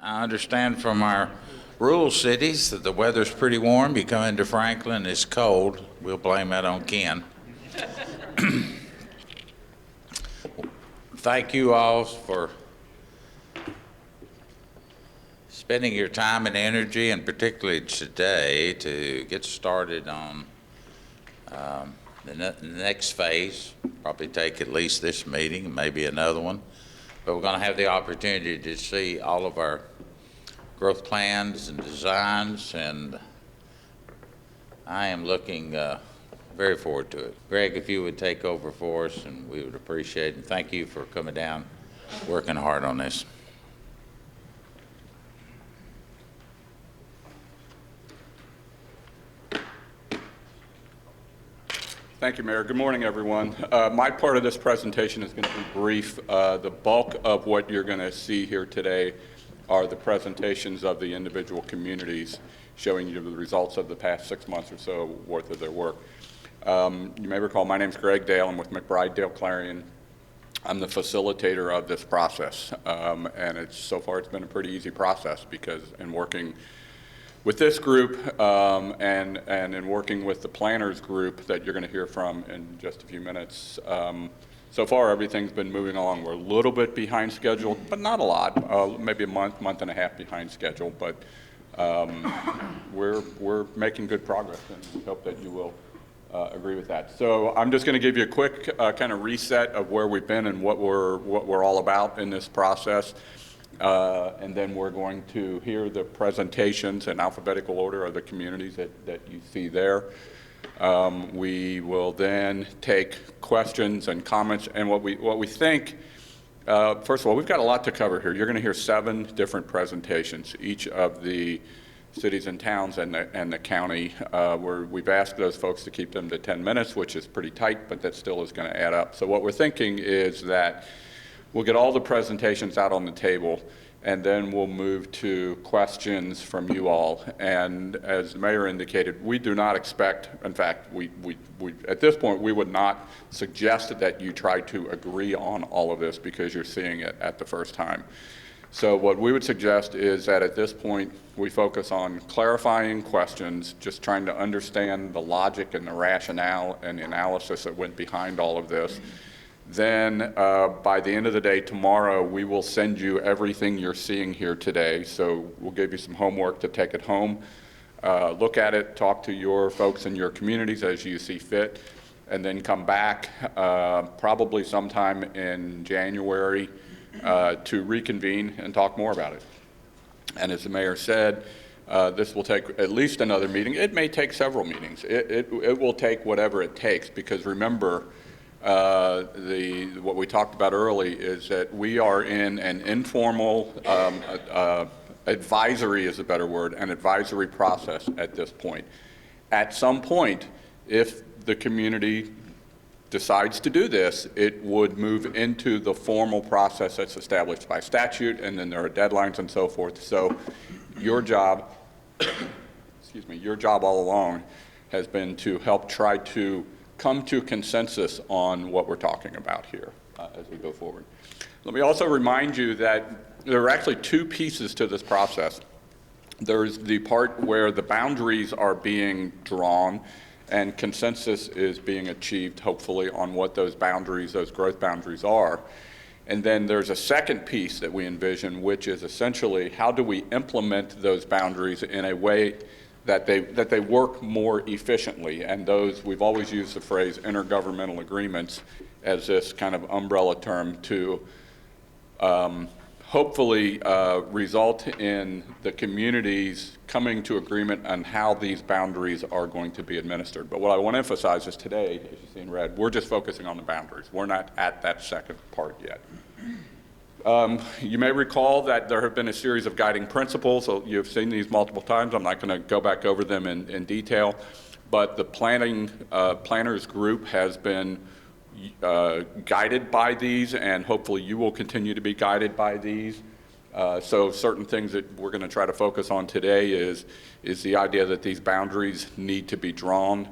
I understand from our rural cities that the weather's pretty warm. You come into Franklin, it's cold. We'll blame that on Ken. Thank you all for spending your time and energy, and particularly today, to get started on the next phase. Probably take at least this meeting, maybe another one. But we're going to have the opportunity to see all of our growth plans and designs, and I am looking very forward to it. Greg, if you would take over for us, and we would appreciate it. And thank you for coming down, working hard on this. Thank you, Mayor. Good morning, everyone. My part of this presentation is going to be brief. The bulk of what you're going to see here today are the presentations of the individual communities showing you the results of the past 6 months or so worth of their work. You may recall my name's Greg Dale. I'm with McBride Dale Clarion. I'm the facilitator of this process, and so far it's been a pretty easy process because in working with this group and in working with the planners group that you're going to hear from in just a few minutes, so far everything's been moving along. We're a little bit behind schedule, but not a lot, maybe a month and a half behind schedule, but we're making good progress, and we hope that you will agree with that. So I'm just going to give you a quick kind of reset of where we've been and what we're all about in this process. And then we're going to hear the presentations in alphabetical order of the communities that you see there. We will then take questions and comments, and what we think, first of all, we've got a lot to cover here. You're going to hear 7 different presentations, each of the cities and towns and the county, where we've asked those folks to keep them to 10 minutes, which is pretty tight, but that still is going to add up. So what we're thinking is that we'll get all the presentations out on the table, and then we'll move to questions from you all. And as the mayor indicated, we do not expect, in fact, we at this point, we would not suggest that you try to agree on all of this because you're seeing it at the first time. So what we would suggest is that at this point, we focus on clarifying questions, just trying to understand the logic and the rationale and the analysis that went behind all of this. Then by the end of the day tomorrow, we will send you everything you're seeing here today. So we'll give you some homework to take it home, look at it, talk to your folks in your communities as you see fit, and then come back probably sometime in January to reconvene and talk more about it. And as the mayor said, this will take at least another meeting. It may take several meetings. It will take whatever it takes, because remember, what we talked about early is that we are in an informal advisory is a better word, an advisory process at this point. At some point, if the community decides to do this, it would move into the formal process that's established by statute, and then there are deadlines and so forth. So your job, excuse me, your job all along has been to help try to come to consensus on what we're talking about here as we go forward. Let me also remind you that there are actually 2 pieces to this process. There's the part where the boundaries are being drawn and consensus is being achieved, hopefully, on what those boundaries, those growth boundaries are. And then there's a second piece that we envision, which is essentially how do we implement those boundaries in a way that they work more efficiently. And those, we've always used the phrase intergovernmental agreements as this kind of umbrella term to hopefully result in the communities coming to agreement on how these boundaries are going to be administered. But what I want to emphasize is today, as you see in red, we're just focusing on the boundaries. We're not at that second part yet. You may recall that there have been a series of guiding principles. So you've seen these multiple times. I'm not going to go back over them in detail, but the planners group has been guided by these, and hopefully you will continue to be guided by these. So certain things that we're going to try to focus on today is the idea that these boundaries need to be drawn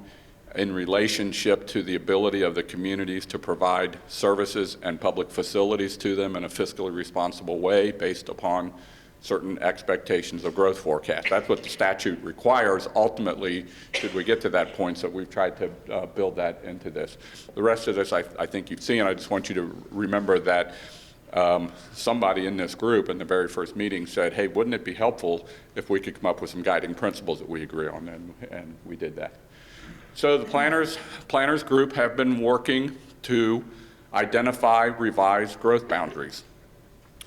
in relationship to the ability of the communities to provide services and public facilities to them in a fiscally responsible way based upon certain expectations of growth forecast. That's what the statute requires ultimately, should we get to that point, so we've tried to build that into this. The rest of this I think you've seen. I just want you to remember that somebody in this group in the very first meeting said, hey, wouldn't it be helpful if we could come up with some guiding principles that we agree on, and we did that. So the planners group have been working to identify revised growth boundaries.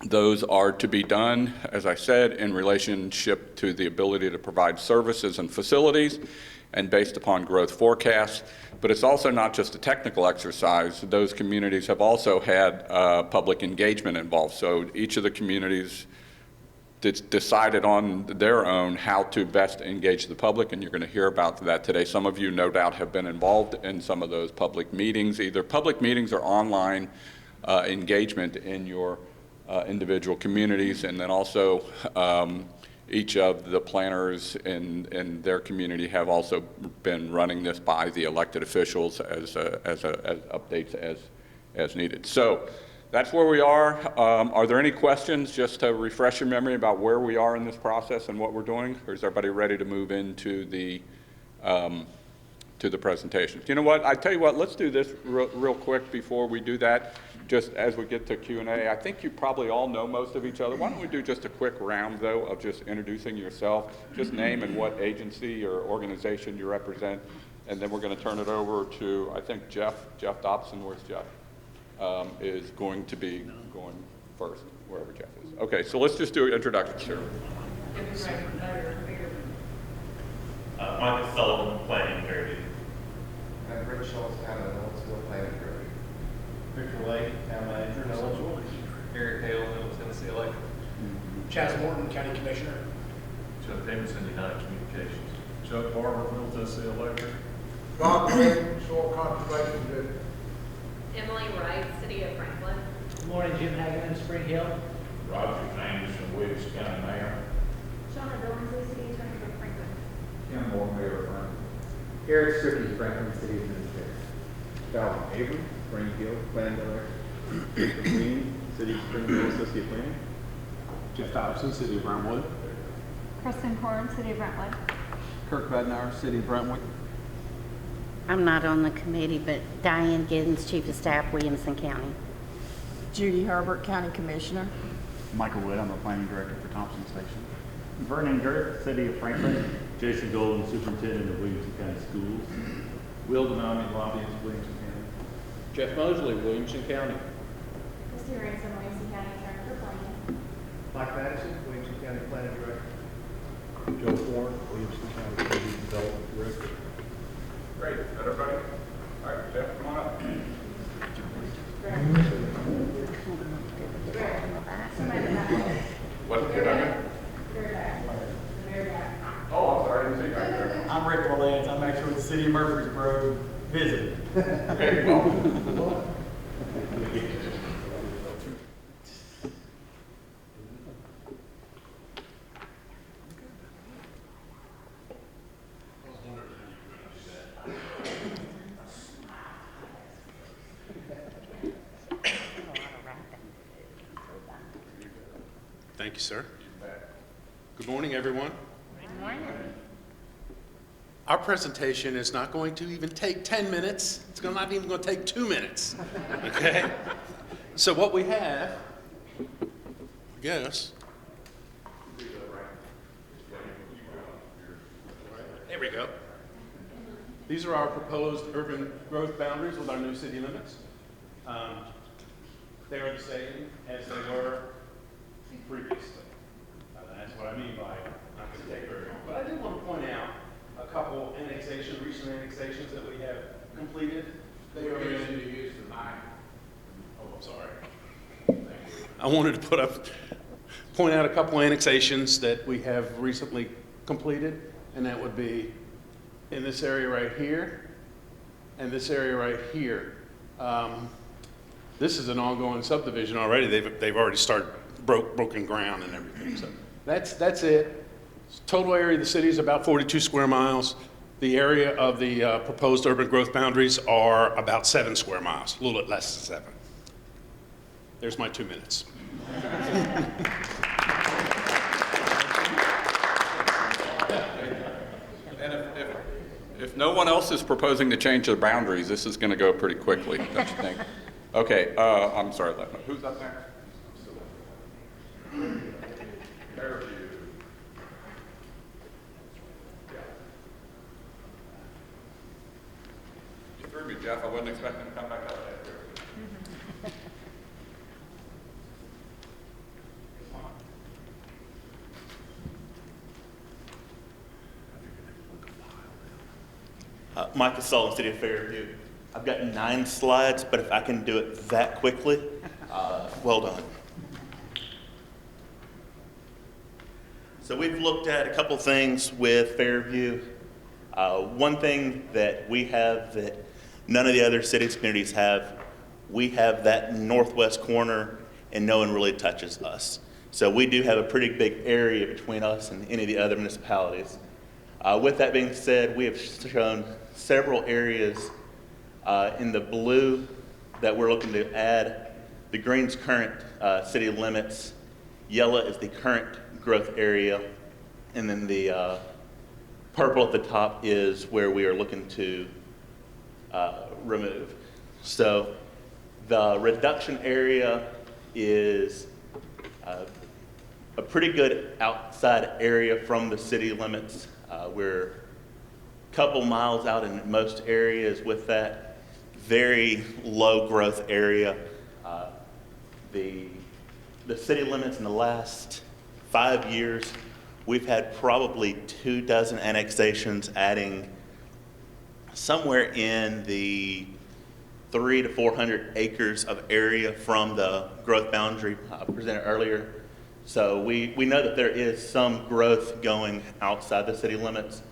Those are to be done, as I said, in relationship to the ability to provide services and facilities and based upon growth forecasts. But it's also not just a technical exercise. Those communities have also had public engagement involved. So each of the communities decided on their own how to best engage the public, and you're going to hear about that today. Some of you, no doubt, have been involved in some of those public meetings, either public meetings or online engagement in your individual communities, and then also each of the planners in their community have also been running this by the elected officials as updates as needed. So that's where we are. Are there any questions, just to refresh your memory about where we are in this process and what we're doing, or is everybody ready to move into the presentations? You know what? I tell you what. Let's do this real quick before we do that. Just as we get to Q&A, I think you probably all know most of each other. Why don't we do just a quick round, though, of just introducing yourself, just name and what agency or organization you represent, and then we're going to turn it over to, I think, Jeff Dobson. Where's Jeff? Is going to be going first, wherever Jeff is. Okay, so let's just do introductions here. Michael Sullivan, Planning Director. I'm Rick Schultz, Town of Nolensville, Planning Director. Victor Lake, Town Manager, Nolensville. Eric Hale, Middle Tennessee Electric. Chaz Morton, County Commissioner. Chuck Davidson, United Communications. Chuck Barber, Middle Tennessee Electric. Bob Green, Soil Conservation District. Emily Wright, City of Franklin. Good morning, Jim Hagan in Spring Hill. Roger Anderson, Williamson County Mayor. Shauna Billingsley, City Attorney for Franklin. Kim Moore, Mayor of Franklin. Eric Strickey, Franklin City Administrator. Calvin Avery, Spring Hill, Planning Director. Victor Green, City of Spring Hill, Associate Planning. Jeff Dobson, City of Brentwood. Kristen Corn, City of Brentwood. Kirk Badnauer, City of Brentwood. I'm not on the committee, but Diane Giddens, Chief of Staff, Williamson County. Judy Herbert, County Commissioner. Michael Wood, I'm the Planning Director for Thompson Station. Vernon Gert, City of Franklin. Jason Golden, Superintendent of Williamson County Schools. Will Denami, Lobbyist, Williamson County. Jeff Mosley, Williamson County. Christy Ransom, Williamson County Attorney for Planning. Mike Madison, Williamson County Planning Director. Joe Ford, Williamson County Community Development Director. Great. Is that everybody? All right, Jeff, come on up. What did I do? Oh, I'm sorry, I didn't see you back there. I'm Rick Valance. I'm actually with the City of Murfreesboro visiting. Okay, well. Thank you, sir. Good morning, everyone. Good morning. Our presentation is not going to even take 10 minutes. It's not even going to take 2 minutes. Okay? So what we have, I guess. There we go. These are our proposed urban growth boundaries with our new city limits. They are the same as they were previously. That's what I mean by not going to take very long. But I do want to point out a couple recent annexations that we have completed. They are in. Oh, I'm sorry. Thank you. I wanted to point out a couple annexations that we have recently completed, and that would be in this area right here and this area right here. This is an ongoing subdivision already. They've already started broken ground and everything. So that's it. Total area of the city is about 42 square miles. The area of the proposed urban growth boundaries are about 7 square miles, a little bit less than 7. There's my 2 minutes. If no one else is proposing to change the boundaries, this is going to go pretty quickly, don't you think? Okay, I'm sorry, who's up there? Fairview. You threw me, Jeff. I wasn't expecting to come back up there. Mike Sullivan, City of Fairview. I've got 9 slides, but if I can do it that quickly, well done. So we've looked at a couple things with Fairview. One thing that we have that none of the other cities, communities have, we have that northwest corner and no one really touches us. So we do have a pretty big area between us and any of the other municipalities. With that being said, we have shown several areas in the blue that we're looking to add. The green's current city limits, yellow is the current growth area, and then the purple at the top is where we are looking to remove. So the reduction area is a pretty good outside area from the city limits. We're a couple miles out in most areas with that very low growth area. The city limits in the last 5 years, we've had probably 24 annexations adding somewhere in the 300 to 400 acres of area from the growth boundary presented earlier. So we know that there is some growth going outside the city limits,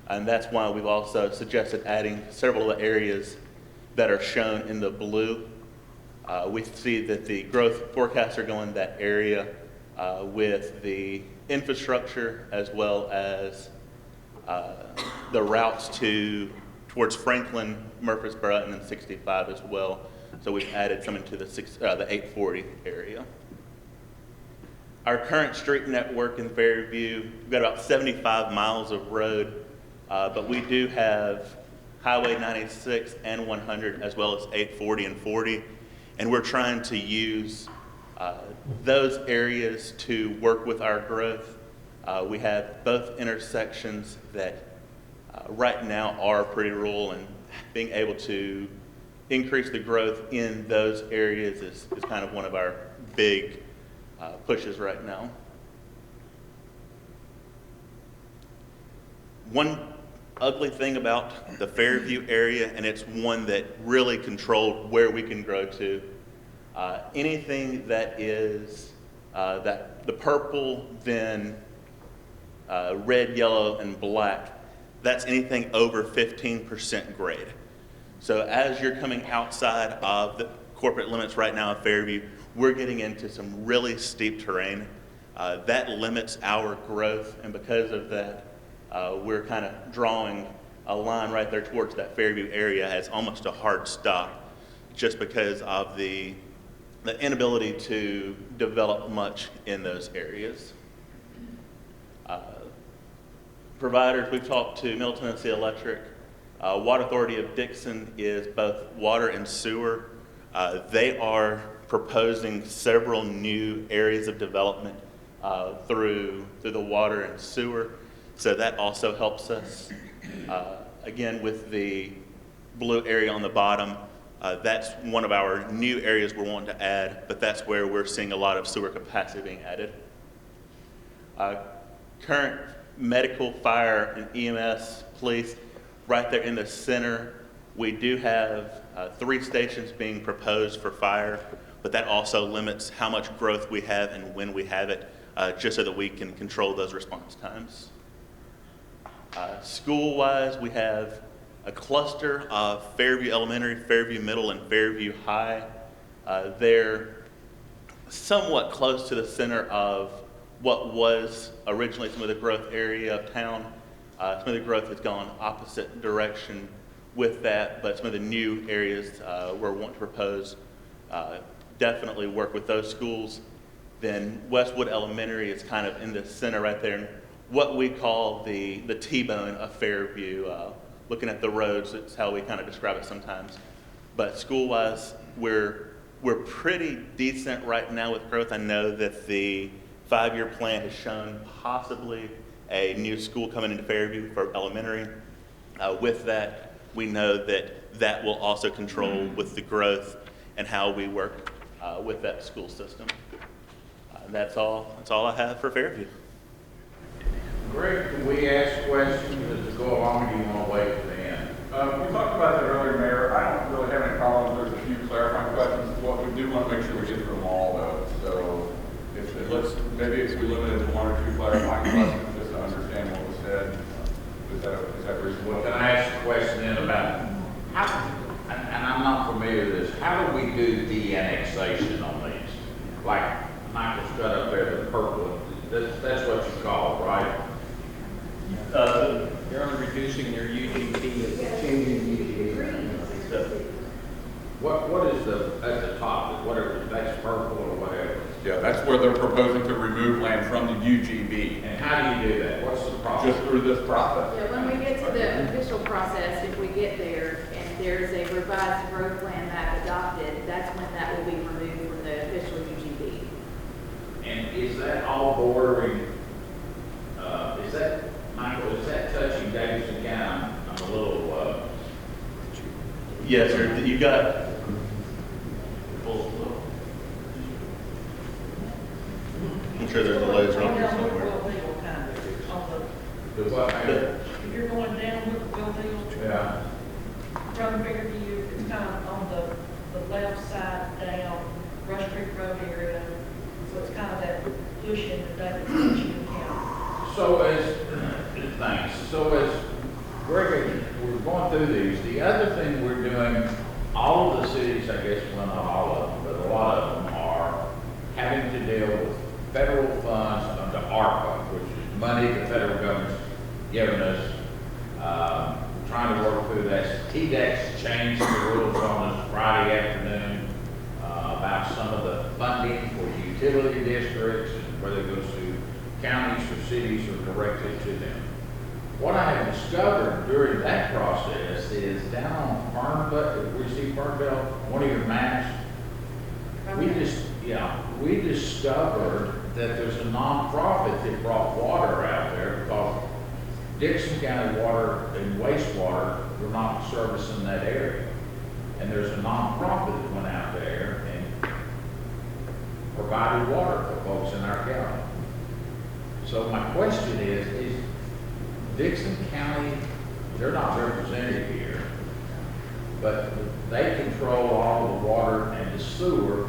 and that's why we've also suggested adding several of the areas that are shown in the blue. We see that the growth forecasts are going that area with the infrastructure as well as the routes towards Franklin, Murfreesboro, and then 65 as well. So we've added some into the 840 area. Our current street network in Fairview, we've got about 75 miles of road, but we do have Highway 96 and 100 as well as 840 and 40, and we're trying to use those areas to work with our growth. We have both intersections that right now are pretty rural, and being able to increase the growth in those areas is kind of one of our big pushes right now. One ugly thing about the Fairview area, and it's one that really controlled where we can grow to, anything that is the purple, then red, yellow, and black, that's anything over 15% grade. So as you're coming outside of the corporate limits right now at Fairview, we're getting into some really steep terrain. That limits our growth, and because of that, we're kind of drawing a line right there towards that Fairview area as almost a hard stop, just because of the inability to develop much in those areas. Providers, we've talked to Middle Tennessee Electric. Water Authority of Dixon is both water and sewer. They are proposing several new areas of development through the water and sewer. So that also helps us. Again, with the blue area on the bottom, that's one of our new areas we're wanting to add, but that's where we're seeing a lot of sewer capacity being added. Current medical, fire, and EMS, police, right there in the center. We do have 3 stations being proposed for fire, but that also limits how much growth we have and when we have it, just so that we can control those response times. School-wise, we have a cluster of Fairview Elementary, Fairview Middle, and Fairview High. They're somewhat close to the center of what was originally some of the growth area of town. Some of the growth has gone opposite direction with that, but some of the new areas we're wanting to propose definitely work with those schools. Then Westwood Elementary is kind of in the center right there, what we call the T-bone of Fairview. looking at the roads. It's how we kind of describe it sometimes. But school-wise, we're pretty decent right now with growth. I know that the 5-year plan has shown possibly a new school coming into Fairview for elementary. With that, we know that that will also control with the growth and how we work with that school system. That's all I have for Fairview. Greg, can we ask questions to go along, or do you want to wait for the end? We talked about that earlier, Mayor. I don't really have any problems. There's a few clarifying questions. What we do want to make sure we get through them all, though. So maybe if we limit it to 1 or 2 clarifying questions, just to understand what was said. Is that reasonable? Well, can I ask a question then about how, and I'm not familiar with this, how do we do de-annexation on these? Like Michael's got up there, the purple, that's what you call it, right? You're only reducing their UGB, changing UGB. What is at the top, whatever, that's purple or whatever? Yeah, that's where they're proposing to remove land from the UGB. And how do you do that? What's the process? Just through this process. Yeah, when we get to the official process, if we get there and there's a revised growth plan map adopted, that's when that will be removed from the official UGB. And is that all bordering, is that, Michael, is that touching Davidson County? I'm a little, Yes, sir. You got. I'm sure there's a laser on here somewhere. the what? If you're going down with the building, Yeah. from Fairview, it's kind of on the left side down Rush Creek Road area. So it's kind of that push into Davidson County. So thanks. So as Greg, we're going through these, the other thing we're doing, all of the cities, I guess, well, not all of them, but a lot of them are having to deal with federal funds under ARPA, which is money the federal government's giving us, trying to work through that. TDEX changed the rules on us Friday afternoon about some of the funding for utility districts, and whether it goes to counties or cities or directly to them. What I have discovered during that process is down on Fernville, we see Fernville, one of your maps, we discovered that there's a nonprofit that brought water out there because Dixon County Water and Wastewater were not servicing that area. And there's a nonprofit that went out there and provided water for folks in our county. So my question is Dixon County, they're not represented here, but they control all the water and the sewer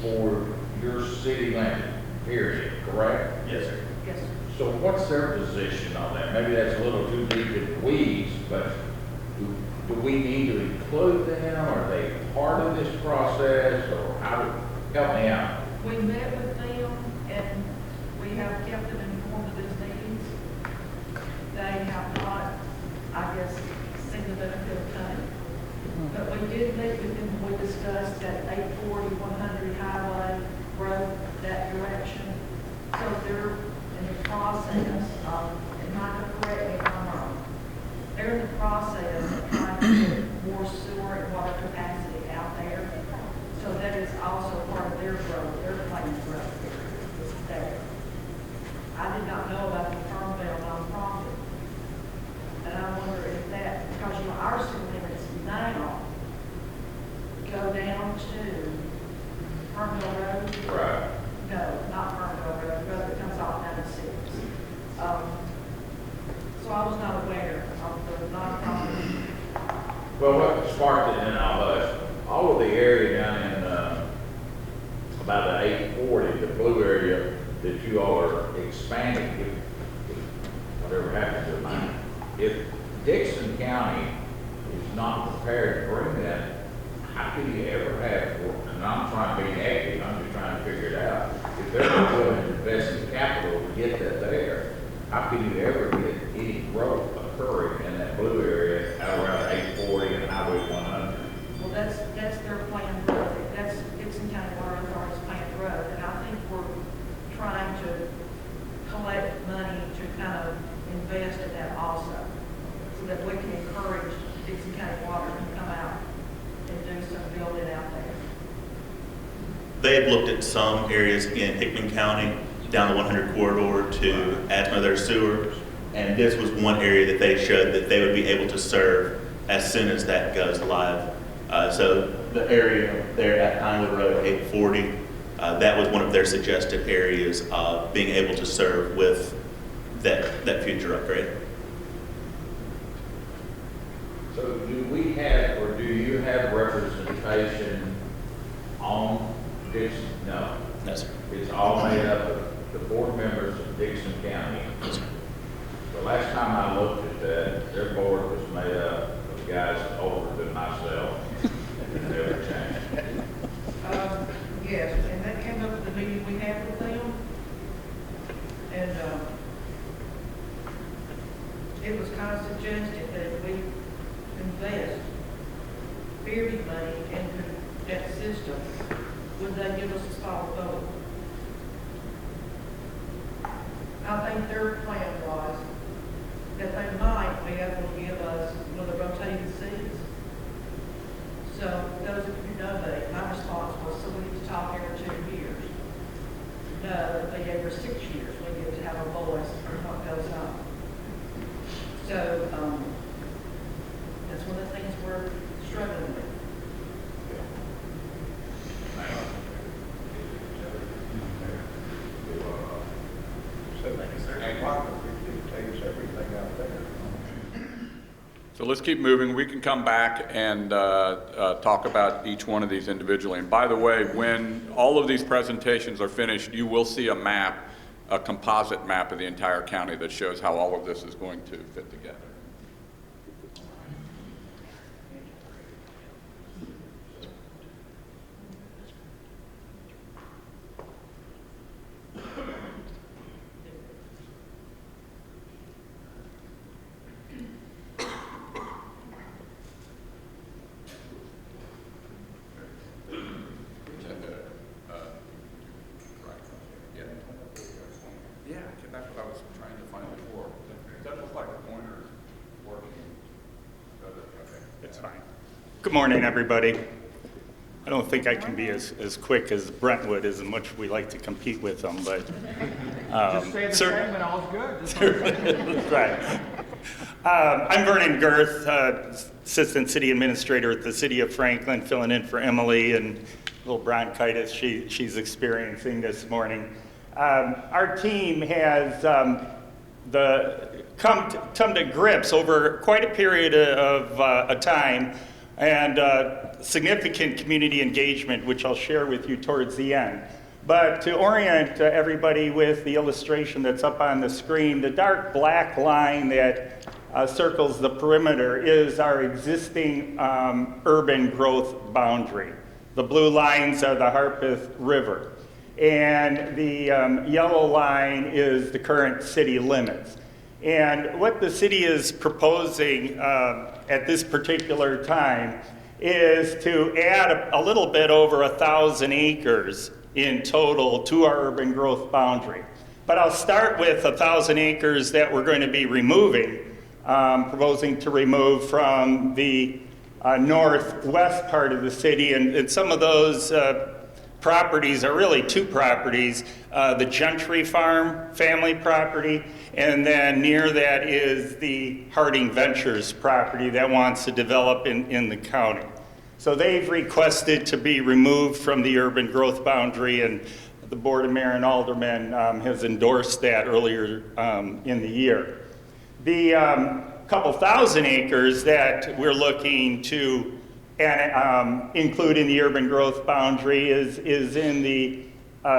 for your city limit, period, correct? Yes, sir. Yes, sir. So what's their position on that? Maybe that's a little too deep in the weeds, but do we need to include them? Are they part of this process, or help me out? We met with them and we have kept them informed of these meetings. They have not, I guess, seen the benefit of time. But we did meet with them, we discussed that 840, 100 highway road that direction. So they're in the process of, and Michael, correct me if I'm wrong, they're in the process of trying to get more sewer and water capacity out there. So that is also part of their growth, their plan growth is there. I did not know about the Fernville nonprofit. And I wonder if that, because our city limits now go down to Fernville Road. Right. No, not Fernville Road, the road that comes off 96. So I was not aware of the nonprofit. Well, what sparked it in all of the area down in about the 840, the blue area that you all are expanding, whatever happens to mine. If Dixon County is not prepared to bring that, how can you ever have, and I'm trying to be active, I'm just trying to figure it out. If they're not willing to invest in capital to get that there, how can you ever get any growth occurring in that blue area out around 840 and Highway 100? Well, that's their planned growth. That's Dixon County Water Authority's planned growth. And I think we're trying to collect money to kind of invest in that also, so that we can encourage They've looked at some areas in Hickman County, down the 100 corridor to add some of their sewer. And this was one area that they showed that they would be able to serve as soon as that goes live. So the area there at Pinewood Road 840, that was one of their suggested areas of being able to serve with that future upgrade. So do we have, or do you have representation on Dixon? No. No, sir. It's all made up of the board members of Dixon County. No, sir. The last time I looked at that, their board was made up of guys older than myself. It never changed. Yes, and that came up at the meeting we had with them. And it was kind of suggested that we invest fairly money into that system. Would they give us a spot vote? I think their plan was that they might be able to give us one of the rotating seats. So those of you who know that, my response was, so we need to talk every 2 years. No, it'll be every 6 years, we get to have a voice on what goes on. So, that's one of the things we're struggling with. So let's keep moving. We can come back and talk about each one of these individually. And by the way, when all of these presentations are finished, you will see a map, a composite map of the entire county that shows how all of this is going to fit together. That's what I was trying to find before. That looks like the pointer is working. Okay. It's fine. Good morning, everybody. I don't think I can be as quick as Brentwood, as much we like to compete with them, but Just stay the same and all's good. right. I'm Vernon Girth, Assistant City Administrator at the City of Franklin, filling in for Emily and little bronchitis she's experiencing this morning. Our team has come to grips over quite a period of a time and significant community engagement, which I'll share with you towards the end. But to orient everybody with the illustration that's up on the screen, the dark black line that circles the perimeter is our existing urban growth boundary. The blue lines are the Harpeth River. And the yellow line is the current city limits. And what the city is proposing at this particular time is to add a little bit over 1,000 acres in total to our urban growth boundary. But I'll start with 1,000 acres that we're going to be removing, proposing to remove from the northwest part of the city. And some of those properties are really two properties, the Gentry Farm family property, and then near that is the Harding Ventures property that wants to develop in the county. So they've requested to be removed from the urban growth boundary, and the Board of Mayor and Aldermen has endorsed that earlier in the year. The couple thousand acres that we're looking to include in the urban growth boundary is in the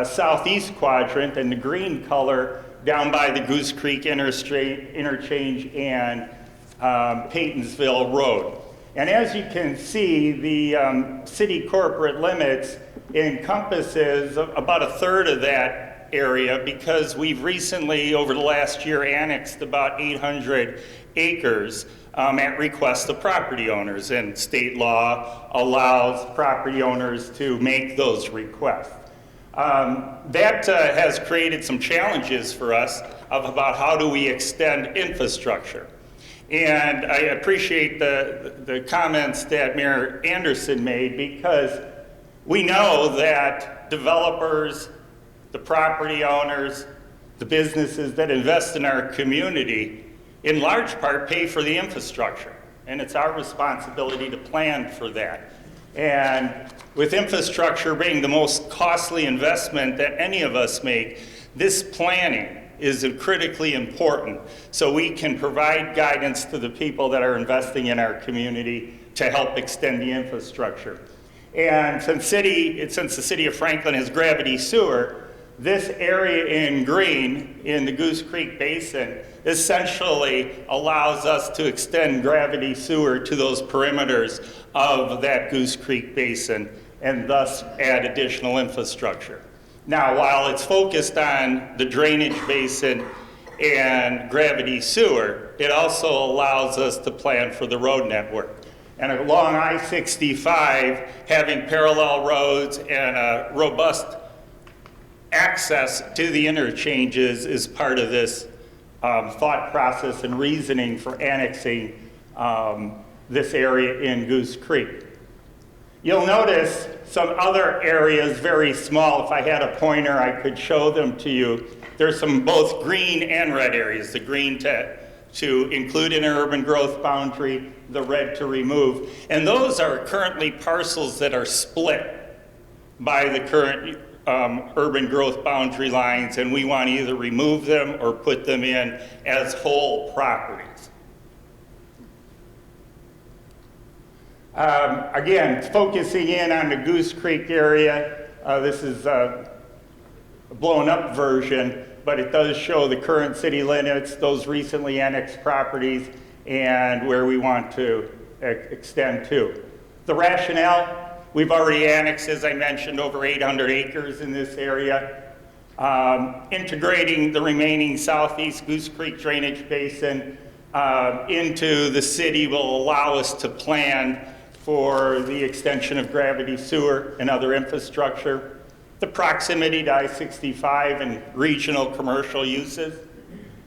southeast quadrant, and the green color down by the Goose Creek interchange and Paytonsville Road. And as you can see, the city corporate limits encompasses about 1/3 of that area, because we've recently, over the last year, annexed about 800 acres at request of property owners, and state law allows property owners to make those requests. That has created some challenges for us about how do we extend infrastructure. And I appreciate the comments that Mayor Anderson made, because We know that developers, the property owners, the businesses that invest in our community, in large part pay for the infrastructure. And it's our responsibility to plan for that. And with infrastructure being the most costly investment that any of us make, this planning is critically important so we can provide guidance to the people that are investing in our community to help extend the infrastructure. And since the city of Franklin has gravity sewer, this area in green in the Goose Creek Basin essentially allows us to extend gravity sewer to those perimeters of that Goose Creek Basin and thus add additional infrastructure. Now, while it's focused on the drainage basin and gravity sewer, it also allows us to plan for the road network. And along I-65, having parallel roads and a robust access to the interchanges is part of this thought process and reasoning for annexing this area in Goose Creek. You'll notice some other areas very small. If I had a pointer, I could show them to you. There's some both green and red areas. The green to include in an urban growth boundary, the red to remove. And those are currently parcels that are split by the current urban growth boundary lines, and we want to either remove them or put them in as whole properties. Again, focusing in on the Goose Creek area, this is a blown up version, but it does show the current city limits, those recently annexed properties, and where we want to extend to. The rationale, we've already annexed, as I mentioned, over 800 acres in this area. Integrating the remaining southeast Goose Creek drainage basin into the city will allow us to plan for the extension of gravity sewer and other infrastructure, the proximity to I-65 and regional commercial uses,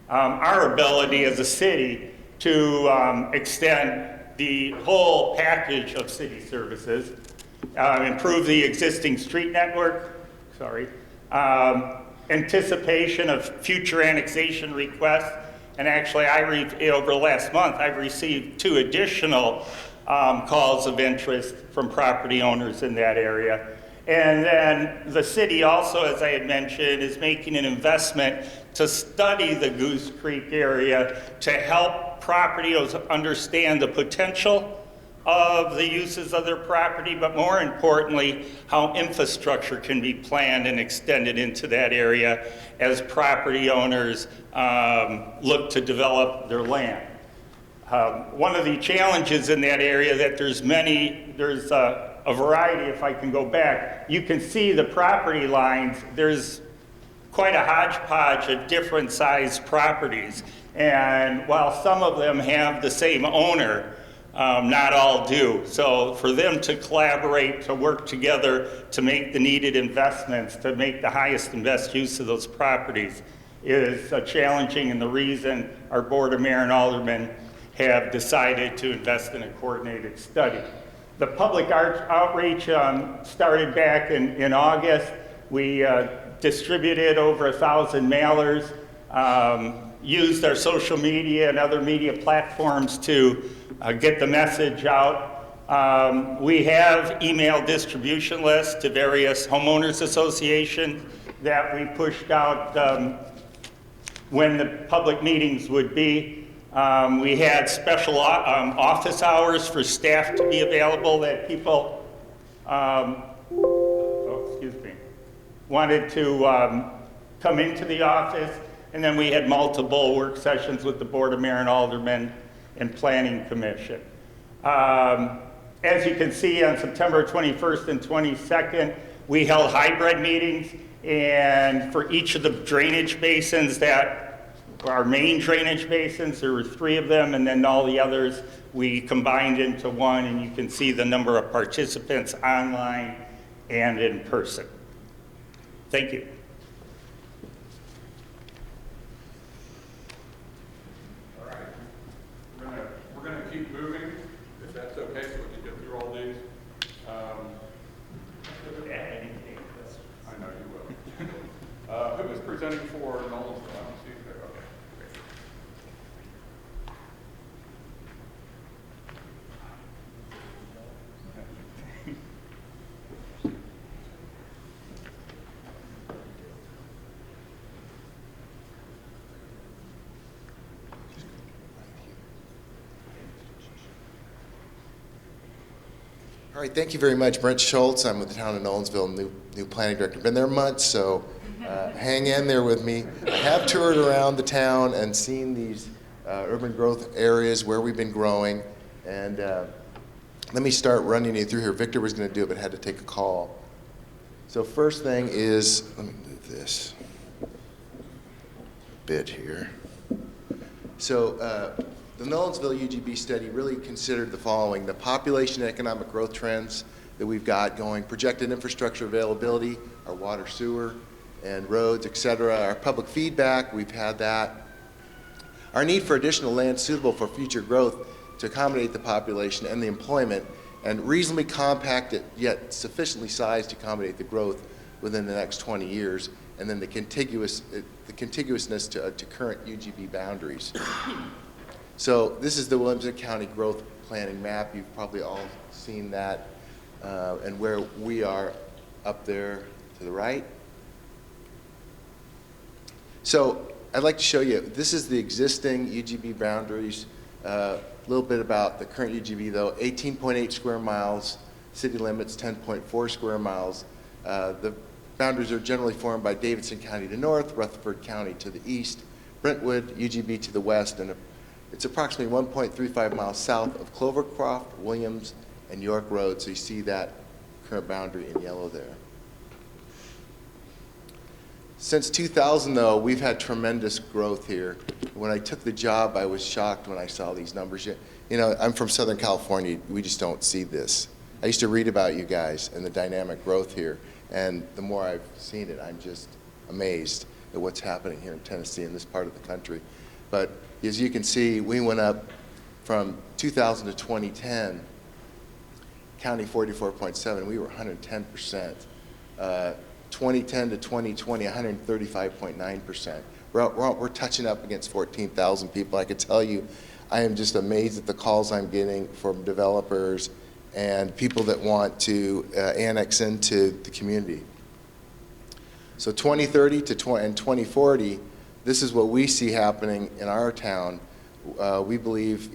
our ability as a city to extend the whole package of city services, improve the existing street network, anticipation of future annexation requests, and actually over the last month I've received 2 additional calls of interest from property owners in that area. And then the city also, as I had mentioned, is making an investment to study the Goose Creek area to help property owners understand the potential of the uses of their property, but more importantly, how infrastructure can be planned and extended into that area as property owners look to develop their land. One of the challenges in that area that there's a variety, if I can go back, you can see the property lines. There's quite a hodgepodge of different sized properties. And while some of them have the same owner, not all do. So for them to collaborate, to work together, to make the needed investments, to make the highest and best use of those properties is challenging, and the reason our Board of Mayor and Aldermen have decided to invest in a coordinated study. The public outreach started back in August. We distributed over 1,000 mailers, used our social media and other media platforms to get the message out. We have email distribution lists to various homeowners associations that we pushed out when the public meetings would be. We had special office hours for staff to be available that people wanted to come into the office. And then we had multiple work sessions with the Board of Mayor and Aldermen and Planning Commission. As you can see, on September 21st and 22nd, we held hybrid meetings, and for each of the drainage basins that our main drainage basins, there were 3 of them, and then all the others we combined into one, and you can see the number of participants online and in person. Thank you. All right, we're gonna keep moving, if that's okay, so we can get through all these. presenting for Nolensville? I don't see you there. Okay. Great. All right, thank you very much. Brent Schultz. I'm with the town of Nolensville, new planning director. Been there months, so hang in there with me. I have toured around the town and seen these urban growth areas where we've been growing. And let me start running you through here. Victor was going to do it, but had to take a call. So first thing is, let me move this a bit here. So the Nolensville UGB study really considered the following: the population and economic growth trends that we've got going, projected infrastructure availability, our water, sewer, and roads, et cetera, our public feedback, we've had that, our need for additional land suitable for future growth to accommodate the population and the employment, and reasonably compact yet sufficiently sized to accommodate the growth within the next 20 years, and then the contiguousness to current UGB boundaries. So this is the Williamson County Growth Planning map. You've probably all seen that, and where we are up there to the right. So I'd like to show you, this is the existing UGB boundaries. A little bit about the current UGB though: 18.8 square miles, city limits 10.4 square miles. The boundaries are generally formed by Davidson County to north, Rutherford County to the east, Brentwood UGB to the west, and it's approximately 1.35 miles south of Clovercroft, Williams, and York Road. So you see that current boundary in yellow there. Since 2000, though, we've had tremendous growth here. When I took the job, I was shocked when I saw these numbers. You know, I'm from Southern California. We just don't see this. I used to read about you guys and the dynamic growth here, and the more I've seen it, I'm just amazed at what's happening here in Tennessee, in this part of the country. But as you can see, we went up from 2000 to 2010, county 44.7, we were 110%. 2010 to 2020, 135.9%. We're touching up against 14,000 people. I can tell you, I am just amazed at the calls I'm getting from developers and people that want to annex into the community. So 2030 and 2040, this is what we see happening in our town. We believe,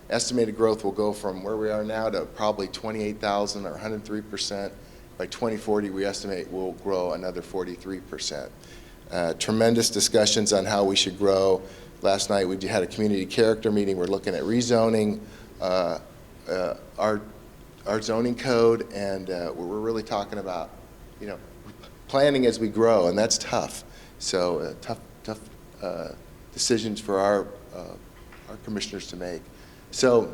estimated growth will go from where we are now to probably 28,000 or 103%. By 2040, we estimate we'll grow another 43%. Tremendous discussions on how we should grow. Last night we had a community character meeting. We're looking at rezoning our zoning code, and we're really talking about, planning as we grow, and that's tough. So tough decisions for our commissioners to make. So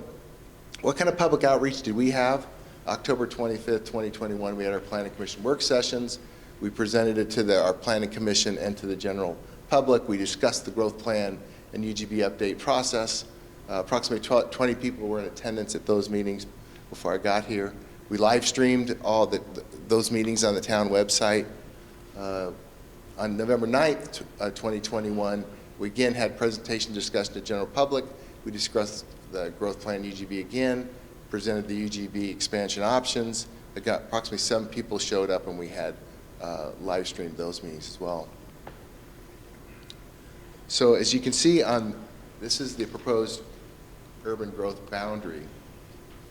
what kind of public outreach did we have? October 25th, 2021, we had our Planning Commission work sessions. We presented it to our Planning Commission and to the general public. We discussed the growth plan and UGB update process. Approximately 20 people were in attendance at those meetings before I got here. We live streamed all those meetings on the town website. On November 9th, 2021, we again had presentation discussion to the general public. We discussed the growth plan UGB again, presented the UGB expansion options. It got approximately 7 people showed up, and we had live streamed those meetings as well. So as you can see this is the proposed urban growth boundary.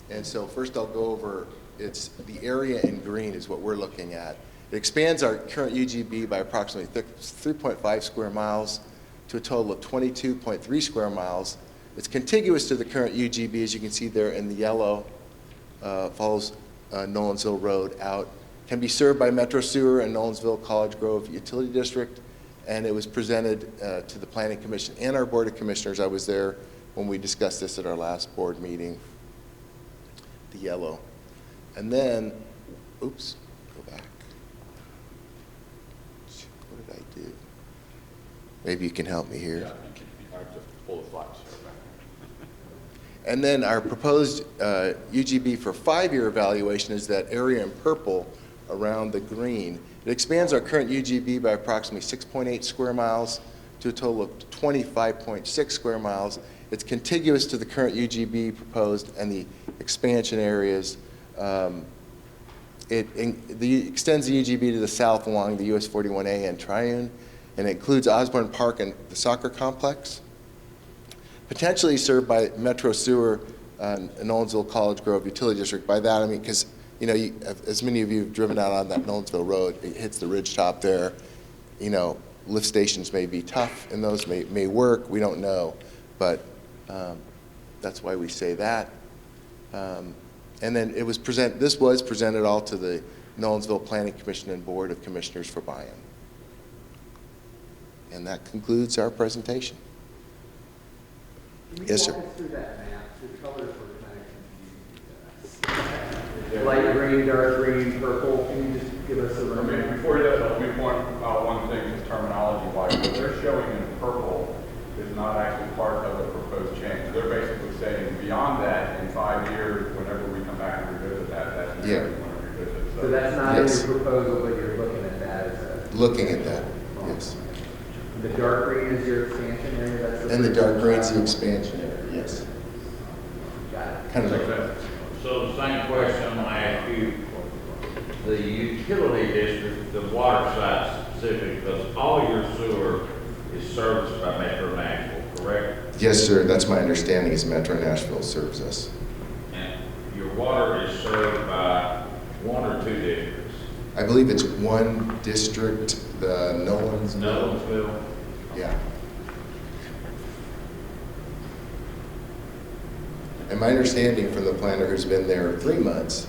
And so first I'll go over, it's the area in green is what we're looking at. It expands our current UGB by approximately 3.5 square miles to a total of 22.3 square miles. It's contiguous to the current UGB, as you can see there in the yellow, follows Nolensville Road out. Can be served by Metro Sewer and Nolensville College Grove Utility District, and it was presented to the Planning Commission and our Board of Commissioners. I was there when we discussed this at our last board meeting, the yellow. And then, oops, go back. What did I do? Maybe you can help me here. Yeah, I just pull the slides. And then our proposed UGB for 5-year evaluation is that area in purple around the green. It expands our current UGB by approximately 6.8 square miles to a total of 25.6 square miles. It's contiguous to the current UGB proposed and the expansion areas. It extends the UGB to the south along the US 41A and Triune, and it includes Osborne Park and the soccer complex. Potentially served by Metro Sewer, Nolensville College Grove Utility District. By that I mean, because as many of you have driven out on that Nolensville Road, it hits the ridge top there. Lift stations may be tough, and those may work. We don't know, but that's why we say that. And then this was presented all to the Nolensville Planning Commission and Board of Commissioners for buy-in. And that concludes our presentation. Yes, sir. Walk us through that map. The colors were kind of confusing. Light green, dark green, purple. Can you just give us a rundown? Before he does, let me point out one thing, just terminology-wise. What they're showing in purple is not actually part of the proposed change. They're basically saying beyond that, in 5 years, whenever we come back and revisit that, that's when we want to revisit. So that's not in your proposal, but you're looking at that as a... Looking at that, yes. The dark green is your expansion area? That's And the dark green is the expansion area, yes. Got it. Kind of So the same question I'm gonna ask you, the utility district, the water side specific, because all your sewer is serviced by Metro Nashville, correct? Yes, sir. That's my understanding is Metro Nashville serves us. And your water is served by 1 or 2 districts? I believe it's one district, the Nolensville. Yeah. And my understanding from the planner who's been there 3 months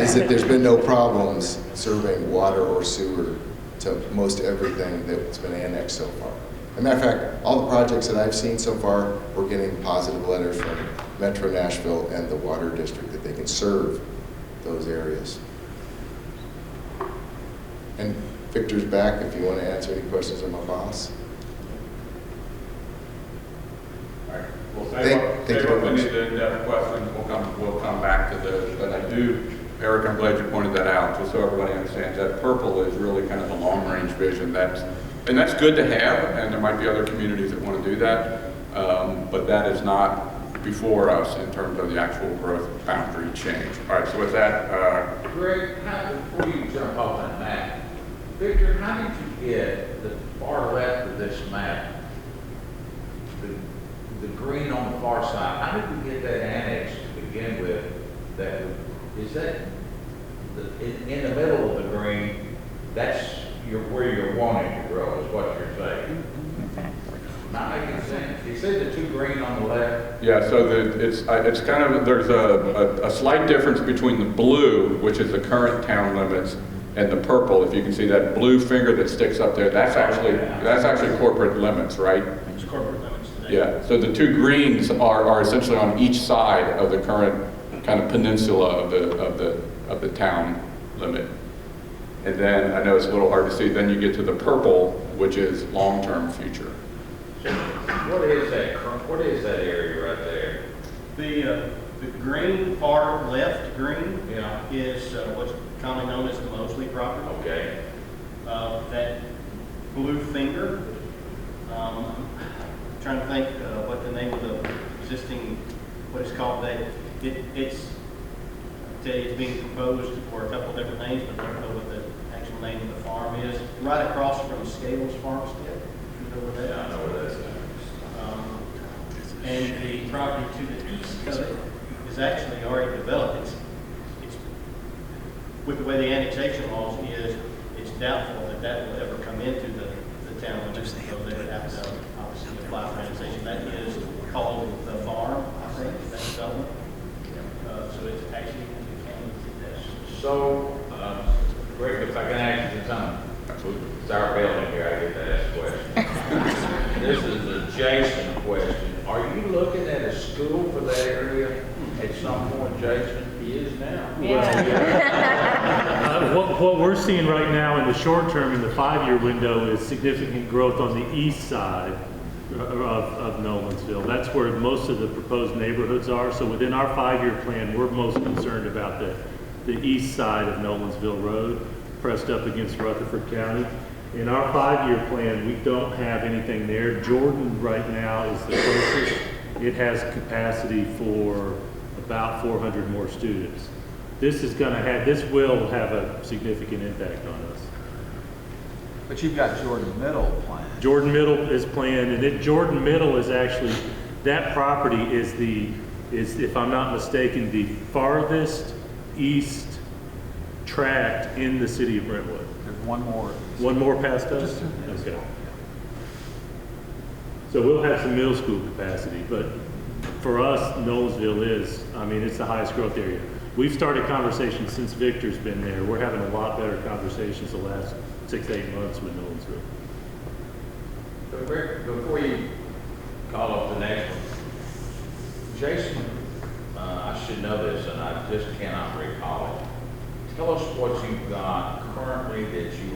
is that there's been no problems serving water or sewer to most everything that's been annexed so far. As a matter of fact, all the projects that I've seen so far, we're getting positive letters from Metro Nashville and the water district that they can serve those areas. And Victor's back if you want to answer any questions of my boss. All right. We'll save up any of the in-depth questions. We'll come back to those. But I do, Eric, I'm glad you pointed that out, just so everybody understands that purple is really kind of the long-range vision. And that's good to have, and there might be other communities that want to do that, but that is not before us in terms of the actual growth boundary change. All right, so with that, Greg, before you jump off that map, Victor, how did you get the far left of this map, the green on the far side? How did we get that annexed to begin with? Is that in the middle of the green? That's where you're wanting to grow, is what you're saying. Not making sense. You see the 2 green on the left? yeah, so it's kind of, there's a slight difference between the blue, which is the current town limits, and the purple. If you can see that blue finger that sticks up there, that's actually corporate limits, right? It's corporate limits today. Yeah, so the 2 greens are essentially on each side of the current kind of peninsula of the town limit. And then, I know it's a little hard to see, then you get to the purple, which is long-term future. What is that area right there? The green, far left green, Yeah. is what's commonly known as the Mosley property. Okay. That blue finger, I'm trying to think what the name of the existing, what it's called today. It's being proposed for a couple of different names, but I don't know what the actual name of the farm is. Right across from Scales Farmstead. You know where that is? Yeah, I know where that is. And the property to the east of it is actually already developed. It's with the way the annexation laws is, it's doubtful that will ever come into the town limits, so they would have to obviously apply for annexation. That is called the farm, I think, that development. So it's actually in the county. So, Greg, if I can ask you something. It's our building here, I get to ask questions. This is an adjacent question. Are you looking at a school for that area at some point, Jason? He is now. What we're seeing right now in the short term, in the 5-year window, is significant growth on the east side of Nolensville. That's where most of the proposed neighborhoods are. So within our 5-year plan, we're most concerned about the east side of Nolensville Road, pressed up against Rutherford County. In our 5-year plan, we don't have anything there. Jordan right now is the closest. It has capacity for about 400 more students. This will have a significant impact on us. But you've got Jordan Middle planned. Jordan Middle is planned, and Jordan Middle is actually, that property is if I'm not mistaken, the farthest east tract in the city of Brentwood. There's one more. One more past us? Okay. So we'll have some middle school capacity, but for us, Nolensville it's the highest growth area. We've started conversations since Victor's been there. We're having a lot better conversations the last 6 to 8 months with Nolensville. So Rick, before you call up the next one, Jason, I should know this and I just cannot recall it. Tell us what you've got currently that you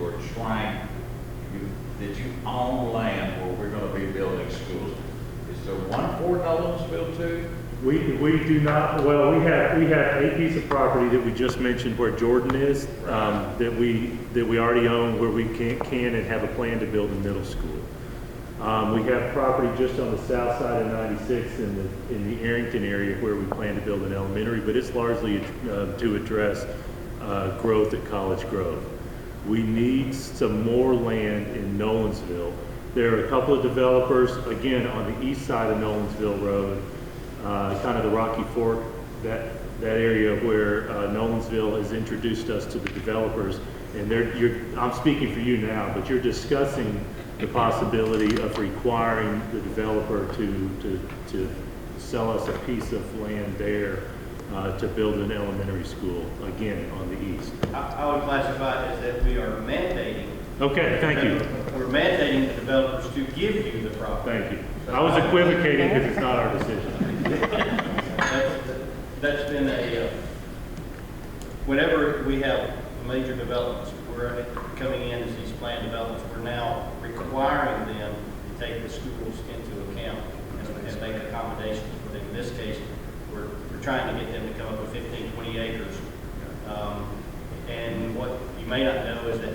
own land where we're going to be building schools. Is there one for Nolensville too? We do not, well, we have a piece of property that we just mentioned where Jordan is, that we already own, where we can and have a plan to build a middle school. We have property just on the south side of 96 in the Arrington area where we plan to build an elementary, but it's largely to address growth at College Grove. We need some more land in Nolensville. There are a couple of developers, again, on the east side of Nolensville Road, kind of the Rocky Fork, that area where Nolensville has introduced us to the developers. And I'm speaking for you now, but you're discussing the possibility of requiring the developer to sell us a piece of land there to build an elementary school, again, on the east. I would classify it as that we are mandating. Okay, thank you. We're mandating the developers to give you the property. Thank you. I was equivocating because it's not our decision. That's been whenever we have major developments, we're coming in as these planned developments, we're now requiring them to take the schools into account and make accommodations for them. In this case, we're trying to get them to come up with 15, 20 acres. And what you may not know is that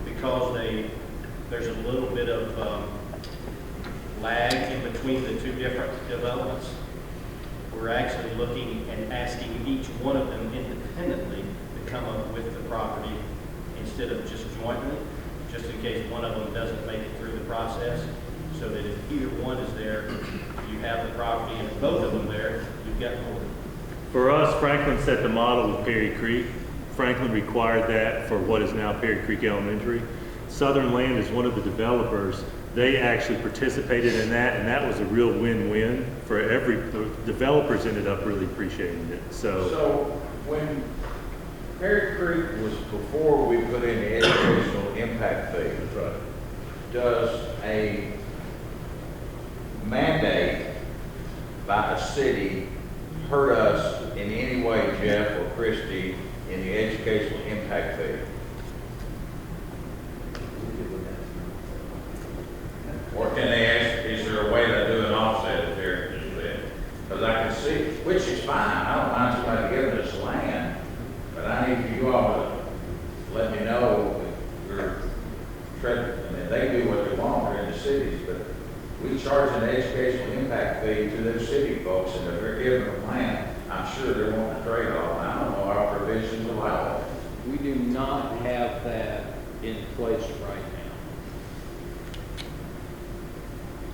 because there's a little bit of lag in between the two different developments, we're actually looking and asking each one of them independently to come up with the property instead of just jointly, just in case one of them doesn't make it through the process, so that if either one is there, you have the property, and if both of them there, you've got more. For us, Franklin set the model with Perry Creek. Franklin required that for what is now Perry Creek Elementary. Southern Land is one of the developers. They actually participated in that, and that was a real win-win for the developers ended up really appreciating it. So when Perry Creek was before we put in the educational impact fee, does a mandate by a city hurt us in any way, Jeff or Christie, in the educational impact fee? Or can they ask, is there a way to do an offset if they're interested? Because I can see, which is fine, I don't mind somebody giving us land, but I need you all to let me know that they do what they want, they're in the cities, but we charge an educational impact fee to those city folks, and if they're given a plan, I'm sure they're wanting to trade off. I don't know our provisions allow it. We do not have that in place right now.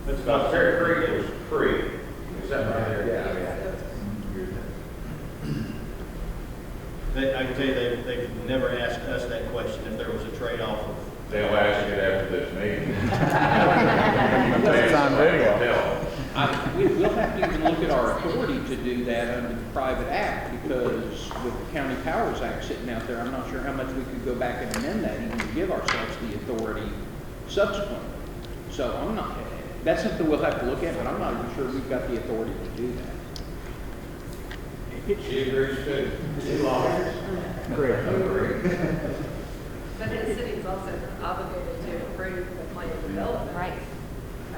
It's not Perry Creek, it was Creek. Is that right? Yeah. I can tell you, they've never asked us that question if there was a trade-off of. They'll ask it after this meeting. That's on video. We'll have to even look at our authority to do that under the private act, because with the County Powers Act sitting out there, I'm not sure how much we could go back and amend that even to give ourselves the authority subsequently. So that's something we'll have to look at, but I'm not even sure we've got the authority to do that. She agrees too. She lost. Great. But the city is also obligated to approve the plan of development. Right. I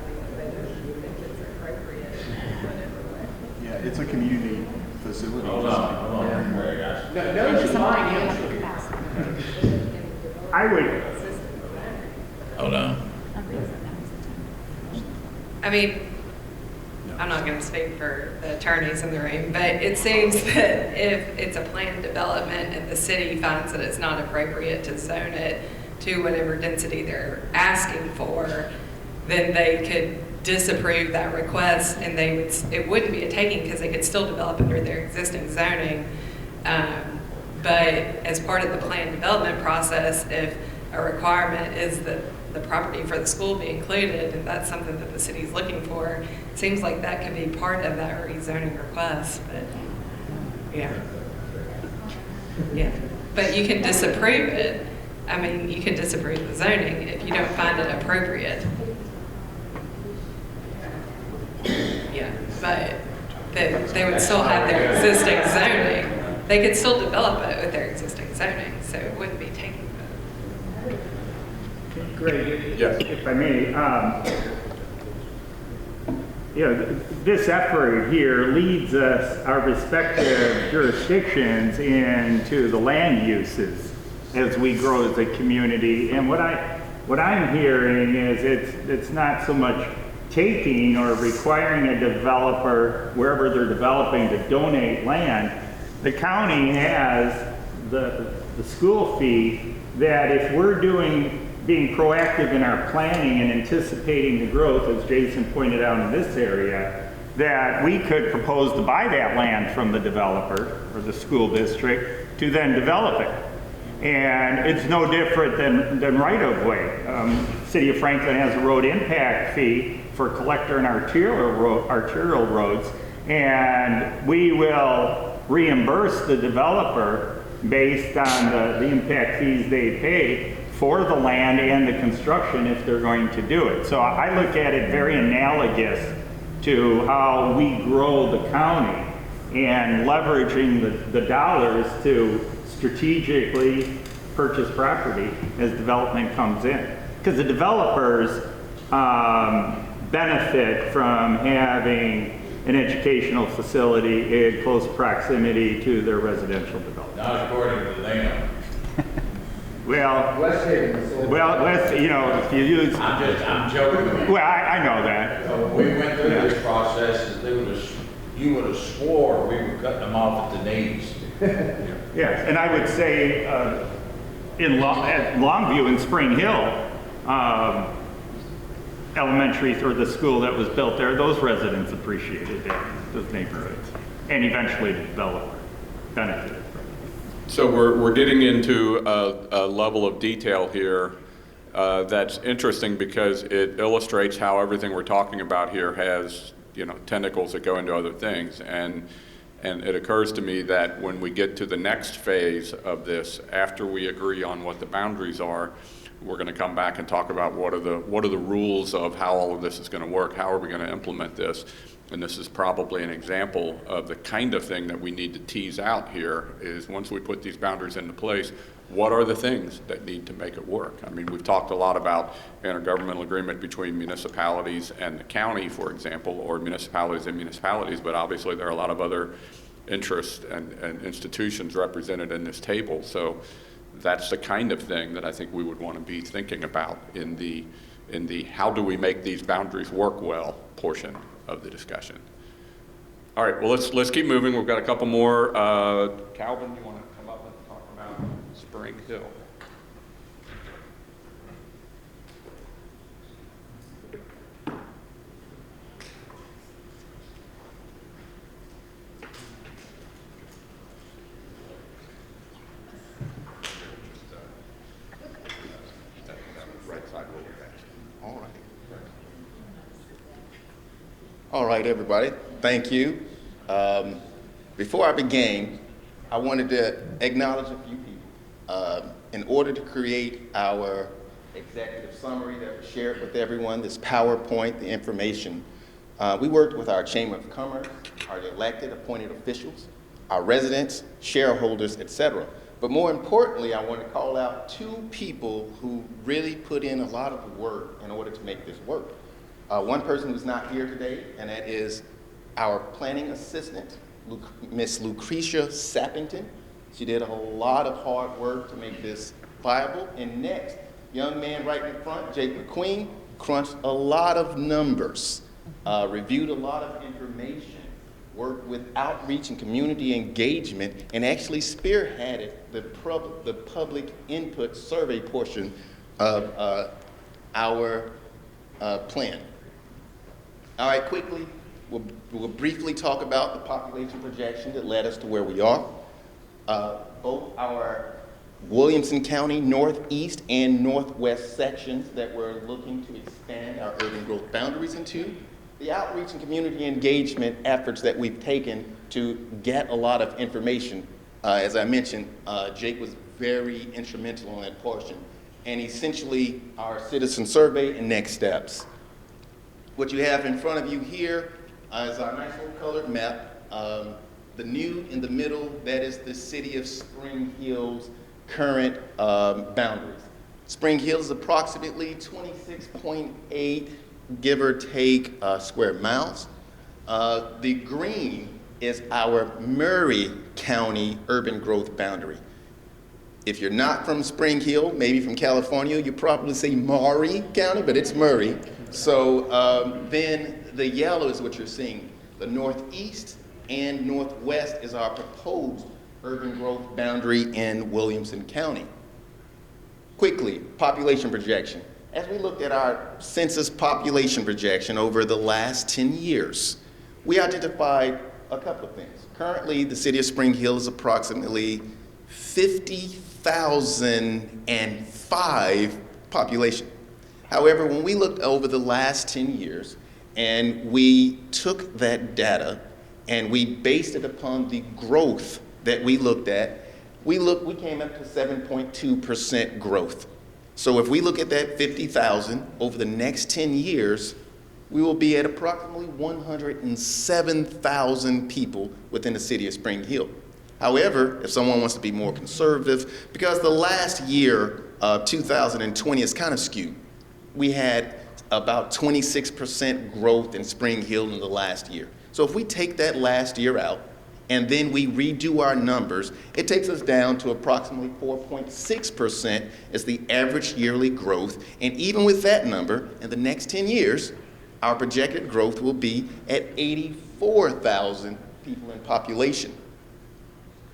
mean, if they just think it's appropriate in whatever way. Yeah, it's a community facilities. Hold on, Mary, guys. No, it's fine, answer. I would, Hold on. I mean, I'm not going to speak for the attorneys in the room, but it seems that if it's a planned development and the city finds that it's not appropriate to zone it to whatever density they're asking for, then they could disapprove that request and it wouldn't be a taking because they could still develop under their existing zoning. But as part of the planned development process, if a requirement is that the property for the school be included, and that's something that the city's looking for, it seems like that could be part of that rezoning request, but, yeah. Yeah, but you can disapprove it. I mean, you can disapprove the zoning if you don't find it appropriate. Yeah, but they would still have their existing zoning. They could still develop it with their existing zoning, so it wouldn't be taking Greg, Yes. if I may, this effort here leads us, our respective jurisdictions, into the land uses as we grow as a community. And what I'm hearing is it's not so much taking or requiring a developer wherever they're developing to donate land. The county has the school fee that if we're being proactive in our planning and anticipating the growth, as Jason pointed out in this area, that we could propose to buy that land from the developer or the school district to then develop it. And it's no different than right-of-way. City of Franklin has a road impact fee for collector and arterial roads, and we will reimburse the developer based on the impact fees they pay for the land and the construction if they're going to do it. So I look at it very analogous to how we grow the county and leveraging the dollars to strategically purchase property as development comes in. Because the developers benefit from having an educational facility in close proximity to their residential development. Not according to them. Well, if you use... I'm joking with you. Well, I know that. We went through this process, and you would have swore we were cutting them off at the knees. Yes, and I would say at Longview and Spring Hill Elementary, or the school that was built there, those residents appreciated that, those neighborhoods, and eventually the developer benefited from it. So we're getting into a level of detail here that's interesting because it illustrates how everything we're talking about here has, tentacles that go into other things. And it occurs to me that when we get to the next phase of this, after we agree on what the boundaries are, we're going to come back and talk about what are the rules of how all of this is going to work. How are we going to implement this? And this is probably an example of the kind of thing that we need to tease out here is once we put these boundaries into place, what are the things that need to make it work? I mean, we've talked a lot about intergovernmental agreement between municipalities and the county, for example, or municipalities and municipalities, but obviously there are a lot of other interests and institutions represented in this table. So that's the kind of thing that I think we would want to be thinking about in the how do we make these boundaries work well portion of the discussion. All right, well, let's keep moving. We've got a couple more. Calvin, you want to come up and talk about Spring Hill? All right, everybody, thank you. Before I begin, I wanted to acknowledge a few people. In order to create our executive summary that was shared with everyone, this PowerPoint, the information, we worked with our Chamber of Commerce, our elected, appointed officials, our residents, shareholders, etc. But more importantly, I want to call out two people who really put in a lot of work in order to make this work. One person who's not here today, and that is our planning assistant, Miss Lucretia Sappington. She did a lot of hard work to make this viable. And next, young man right in front, Jake McQueen, crunched a lot of numbers, reviewed a lot of information, worked with outreach and community engagement, and actually spearheaded the public input survey portion of our plan. All right, quickly, we'll briefly talk about the population projection that led us to where we are. Both our Williamson County Northeast and Northwest sections that we're looking to expand our urban growth boundaries into, the outreach and community engagement efforts that we've taken to get a lot of information. As I mentioned, Jake was very instrumental in that portion. And essentially, our citizen survey and next steps. What you have in front of you here is our nice little colored map. The new in the middle, that is the city of Spring Hill's current boundaries. Spring Hill is approximately 26.8, give or take, square miles. The green is our Murray County urban growth boundary. If you're not from Spring Hill, maybe from California, you probably say Maury County, but it's Murray. So then the yellow is what you're seeing. The northeast and northwest is our proposed urban growth boundary in Williamson County. Quickly, population projection. As we looked at our census population projection over the last 10 years, we identified a couple of things. Currently, the city of Spring Hill is approximately 50,005 population. However, when we looked over the last 10 years and we took that data and we based it upon the growth that we looked at, we came up to 7.2% growth. So if we look at that 50,000 over the next 10 years, we will be at approximately 107,000 people within the city of Spring Hill. However, if someone wants to be more conservative, because the last year of 2020 is kind of skewed, we had about 26% growth in Spring Hill in the last year. So if we take that last year out and then we redo our numbers, it takes us down to approximately 4.6% as the average yearly growth. And even with that number, in the next 10 years, our projected growth will be at 84,000 people in population.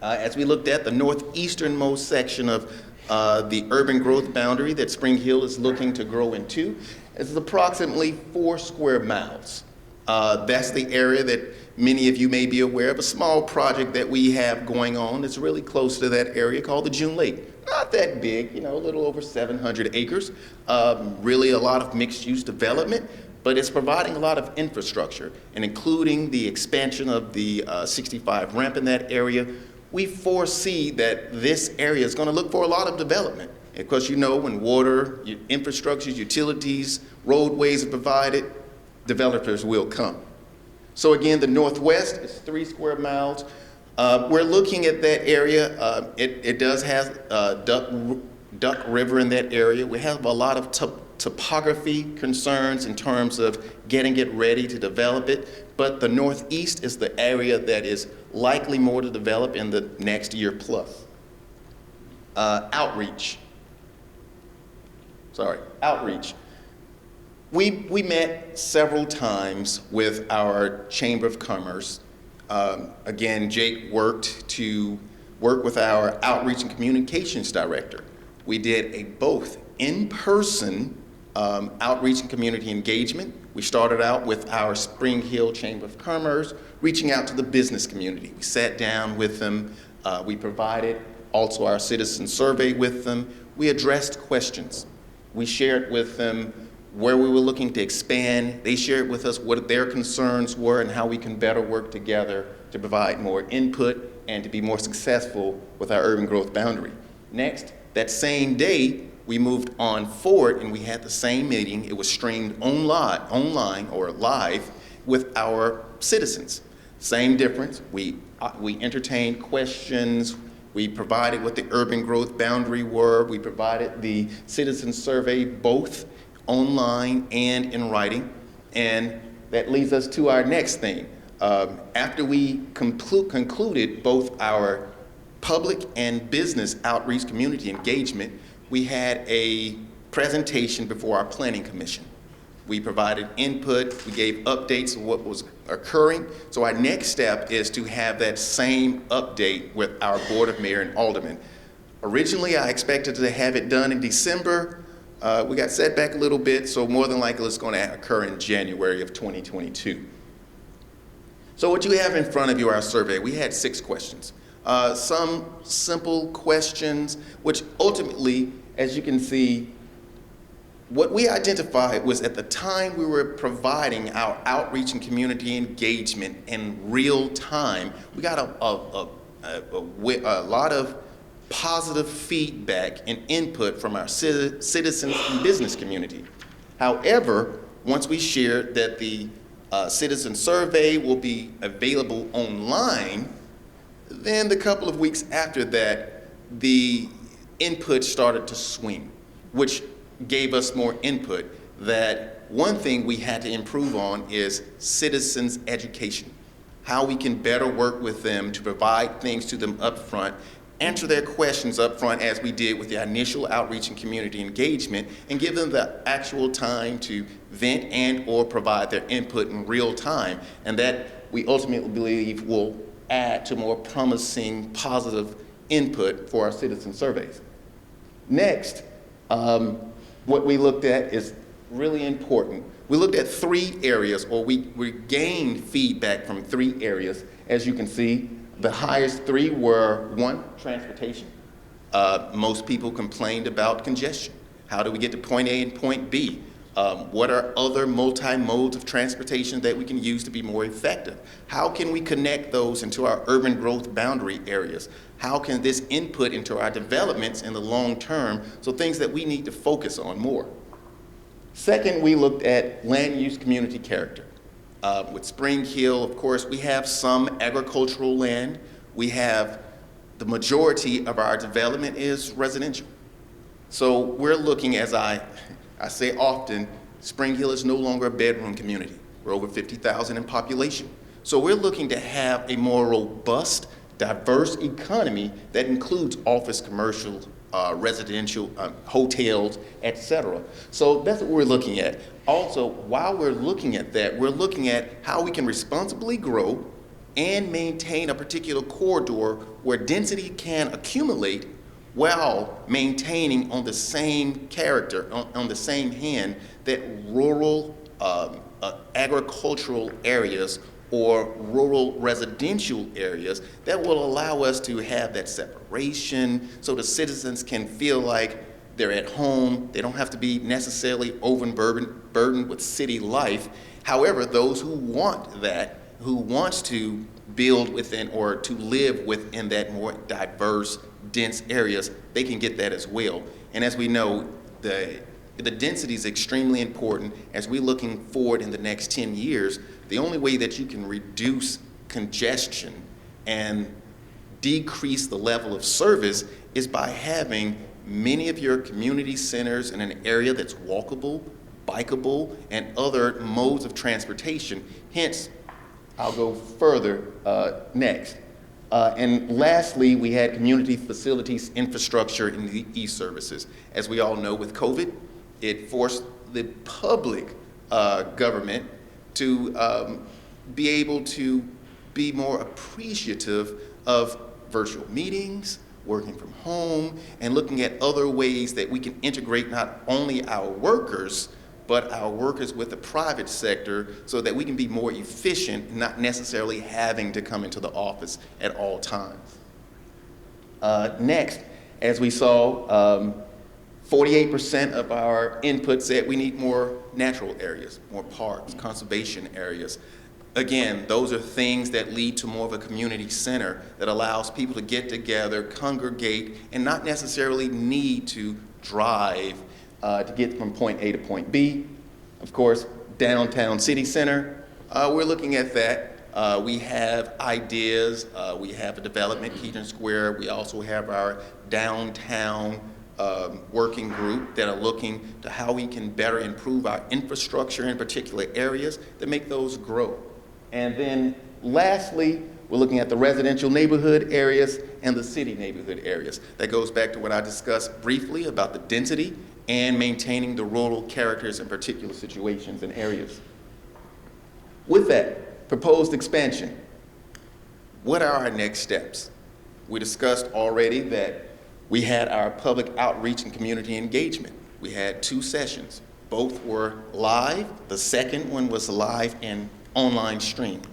As we looked at the northeasternmost section of the urban growth boundary that Spring Hill is looking to grow into, is approximately 4 square miles. That's the area that many of you may be aware of, a small project that we have going on that's really close to that area called the June Lake. Not that big, you know, a little over 700 acres. Really a lot of mixed-use development, but it's providing a lot of infrastructure, and including the expansion of the 65 ramp in that area. We foresee that this area is going to look for a lot of development. Because you know, when water, infrastructure, utilities, roadways are provided, developers will come. So again, the northwest is 3 square miles. We're looking at that area. It does have Duck River in that area. We have a lot of topography concerns in terms of getting it ready to develop it. But the northeast is the area that is likely more to develop in the next year plus. Outreach. We met several times with our Chamber of Commerce. Again, Jake worked with our Outreach and Communications Director. We did a both in-person outreach and community engagement. We started out with our Spring Hill Chamber of Commerce, reaching out to the business community. We sat down with them. We provided also our citizen survey with them. We addressed questions. We shared with them where we were looking to expand. They shared with us what their concerns were and how we can better work together to provide more input and to be more successful with our urban growth boundary. Next, that same day, we moved on forward and we had the same meeting. It was streamed online or live with our citizens. Same difference. We entertained questions. We provided what the urban growth boundary were. We provided the citizen survey both online and in writing. And that leads us to our next thing, After we concluded both our public and business outreach community engagement, we had a presentation before our Planning Commission. We provided input, we gave updates of what was occurring. So our next step is to have that same update with our Board of Mayor and Aldermen. Originally, I expected to have it done in December. We got set back a little bit, so more than likely it's going to occur in January of 2022. So what you have in front of you, our survey, we had 6 questions. Some simple questions, which ultimately, as you can see, what we identified was at the time we were providing our outreach and community engagement in real time, we got a lot of positive feedback and input from our citizens and business community. However, once we shared that the citizen survey will be available online, then the couple of weeks after that, the input started to swing, which gave us more input that one thing we had to improve on is citizens' education, how we can better work with them to provide things to them up front, answer their questions up front as we did with the initial outreach and community engagement, and give them the actual time to vent and or provide their input in real time. And that we ultimately believe will add to more promising positive input for our citizen surveys. Next, what we looked at is really important. We looked at 3 areas, or we gained feedback from 3 areas. As you can see, the highest 3 were 1, transportation. Most people complained about congestion. How do we get to point A and point B? What are other multi-modes of transportation that we can use to be more effective? How can we connect those into our urban growth boundary areas? How can this input into our developments in the long term? So things that we need to focus on more. Second, we looked at land use community character. With Spring Hill, of course, we have some agricultural land. We have the majority of our development is residential. So we're looking, as I say often, Spring Hill is no longer a bedroom community. We're over 50,000 in population. So we're looking to have a more robust, diverse economy that includes office, commercial, residential, hotels, etc. So that's what we're looking at. Also, while we're looking at that, we're looking at how we can responsibly grow and maintain a particular corridor where density can accumulate while maintaining on the same character, on the same hand, that rural agricultural areas or rural residential areas that will allow us to have that separation so the citizens can feel like they're at home. They don't have to be necessarily overburdened with city life. However, those who want that, who wants to build within or to live within that more diverse, dense areas, they can get that as well. And as we know, the density is extremely important. As we're looking forward in the next 10 years, the only way that you can reduce congestion and decrease the level of service is by having many of your community centers in an area that's walkable, bikeable, and other modes of transportation. Hence, I'll go further next. And lastly, we had community facilities, infrastructure, and the e-services. As we all know, with COVID, it forced the public government to be able to be more appreciative of virtual meetings, working from home, and looking at other ways that we can integrate not only our workers, but our workers with the private sector so that we can be more efficient, not necessarily having to come into the office at all times. Next, as we saw, 48% of our input said we need more natural areas, more parks, conservation areas. Again, those are things that lead to more of a community center that allows people to get together, congregate, and not necessarily need to drive to get from point A to point B. Of course, downtown city center, we're looking at that. We have ideas. We have a development, Keaton Square. We also have our downtown working group that are looking to how we can better improve our infrastructure in particular areas to make those grow. And then lastly, we're looking at the residential neighborhood areas and the city neighborhood areas. That goes back to what I discussed briefly about the density and maintaining the rural characters in particular situations and areas. With that, proposed expansion. What are our next steps? We discussed already that we had our public outreach and community engagement. We had 2 sessions. Both were live. The second one was live and online streamed.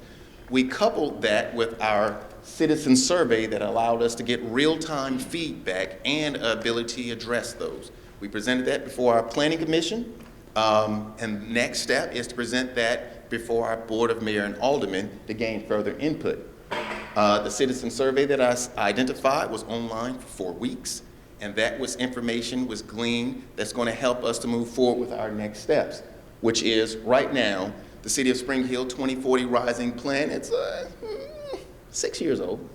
We coupled that with our citizen survey that allowed us to get real-time feedback and ability to address those. We presented that before our planning commission, and next step is to present that before our board of mayor and aldermen to gain further input. The citizen survey that I identified was online for 4 weeks, and that was information was gleaned that's going to help us to move forward with our next steps, which is right now, the City of Spring Hill 2040 Rising Plan. It's 6 years old.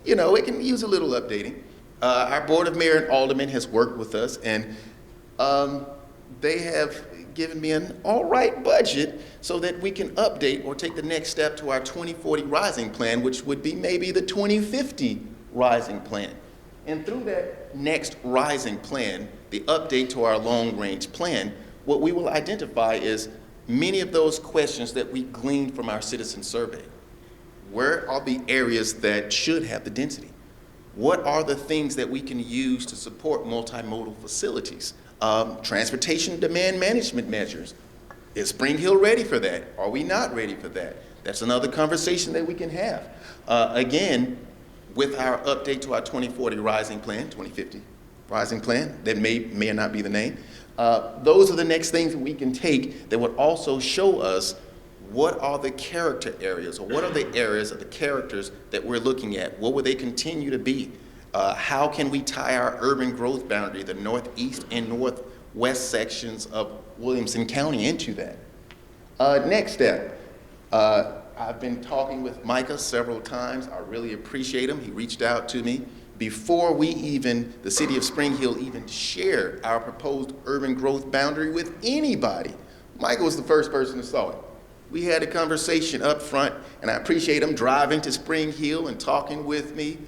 You know, it can use a little updating. Our Board of Mayor and Aldermen has worked with us, and they have given me an all right budget so that we can update or take the next step to our 2040 Rising Plan, which would be maybe the 2050 Rising Plan. And through that next Rising Plan, the update to our long-range plan, what we will identify is many of those questions that we gleaned from our citizen survey. Where are the areas that should have the density? What are the things that we can use to support multimodal facilities? Transportation demand management measures. Is Spring Hill ready for that? Are we not ready for that? That's another conversation that we can have. Again, with our update to our 2040 Rising Plan, 2050 Rising Plan, that may or not be the name. Those are the next things that we can take that would also show us what are the character areas, or what are the areas of the characters that we're looking at? What will they continue to be? How can we tie our urban growth boundary, the northeast and northwest sections of Williamson County, into that? Next step, I've been talking with Micah several times. I really appreciate him. He reached out to me before the City of Spring Hill even shared our proposed urban growth boundary with anybody. Micah was the first person who saw it. We had a conversation up front, and I appreciate him driving to Spring Hill and talking with me,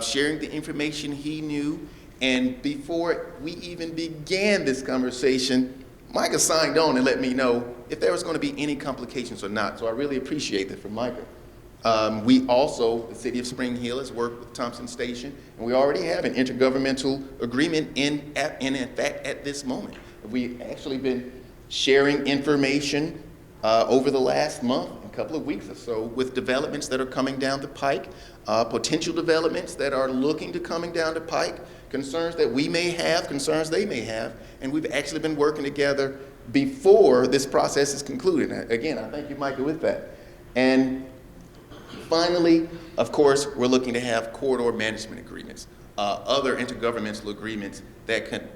sharing the information he knew. And before we even began this conversation, Micah signed on and let me know if there was going to be any complications or not. So I really appreciate that from Micah. We also, the City of Spring Hill, has worked with Thompson Station, and we already have an intergovernmental agreement in fact, at this moment. We've actually been sharing information over the last month, a couple of weeks or so, with developments that are coming down the pike, potential developments that are looking to coming down the pike, concerns that we may have, concerns they may have, and we've actually been working together before this process is concluded. Again, I thank you, Michael, with that. And finally, of course, we're looking to have corridor management agreements, other intergovernmental agreements that can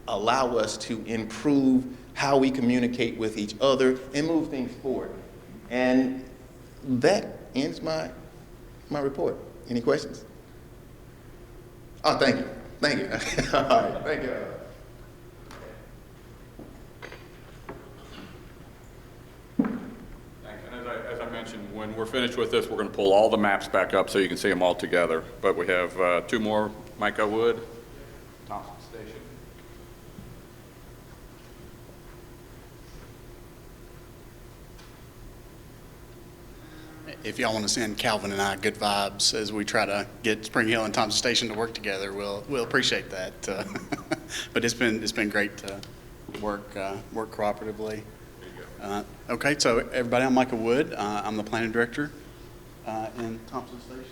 allow us to improve how we communicate with each other and move things forward. And that ends my report. Any questions? Oh, thank you. Thank you. All right, thank you. And as I mentioned, when we're finished with this, we're going to pull all the maps back up so you can see them all together. But we have 2 more, Micah Wood, Thompson Station. If y'all want to send Calvin and I good vibes as we try to get Spring Hill and Thompson Station to work together, we'll appreciate that. But it's been great to work cooperatively. Okay, so everybody, I'm Michael Wood. I'm the planning director in Thompson Station.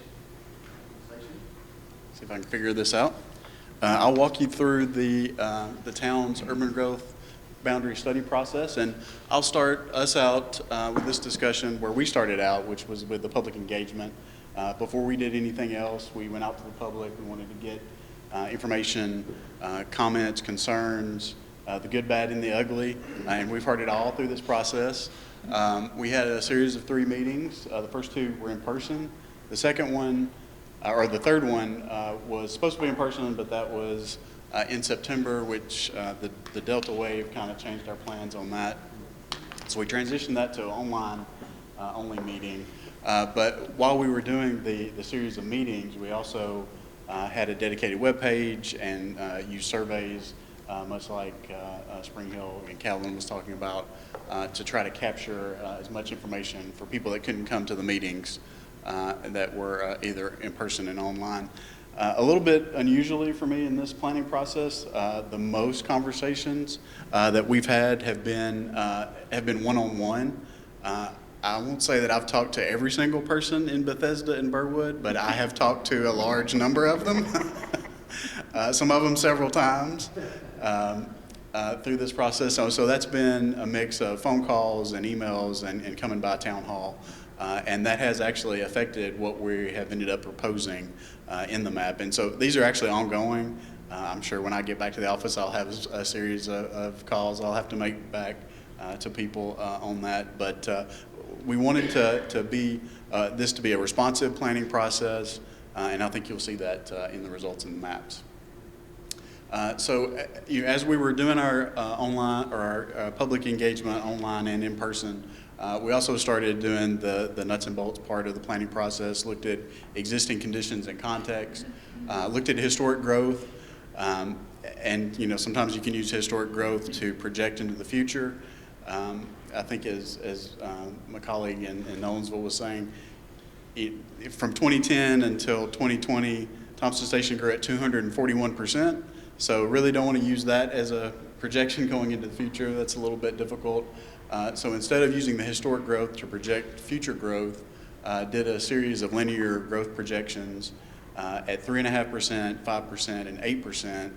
See if I can figure this out. I'll walk you through the town's urban growth boundary study process, and I'll start us out with this discussion where we started out, which was with the public engagement. Before we did anything else, we went out to the public. We wanted to get information, comments, concerns, the good, bad, and the ugly, and we've heard it all through this process. We had a series of 3 meetings. The first 2 were in person. The second one, or the third one, was supposed to be in person, but that was in September, which the Delta wave kind of changed our plans on that. So we transitioned that to an online only meeting. But while we were doing the series of meetings, we also had a dedicated webpage and used surveys, much like Spring Hill and Calvin was talking about, to try to capture as much information for people that couldn't come to the meetings that were either in person and online. A little bit unusually for me in this planning process, the most conversations that we've had have been one-on-one. I won't say that I've talked to every single person in Bethesda and Burwood, but I have talked to a large number of them, some of them several times through this process. So that's been a mix of phone calls and emails and coming by town hall. And that has actually affected what we have ended up proposing in the map. And so these are actually ongoing. I'm sure when I get back to the office, I'll have a series of calls I'll have to make back to people on that. But we wanted to be this to be a responsive planning process, and I think you'll see that in the results in the maps. As we were doing our online or our public engagement online and in person, we also started doing the nuts and bolts part of the planning process, looked at existing conditions and context, looked at historic growth, and sometimes you can use historic growth to project into the future. I think as my colleague in Nolensville was saying, from 2010 until 2020, Thompson Station grew at 241%. So really don't want to use that as a projection going into the future. That's a little bit difficult. So instead of using the historic growth to project future growth, did a series of linear growth projections at 3.5%, 5%, and 8%.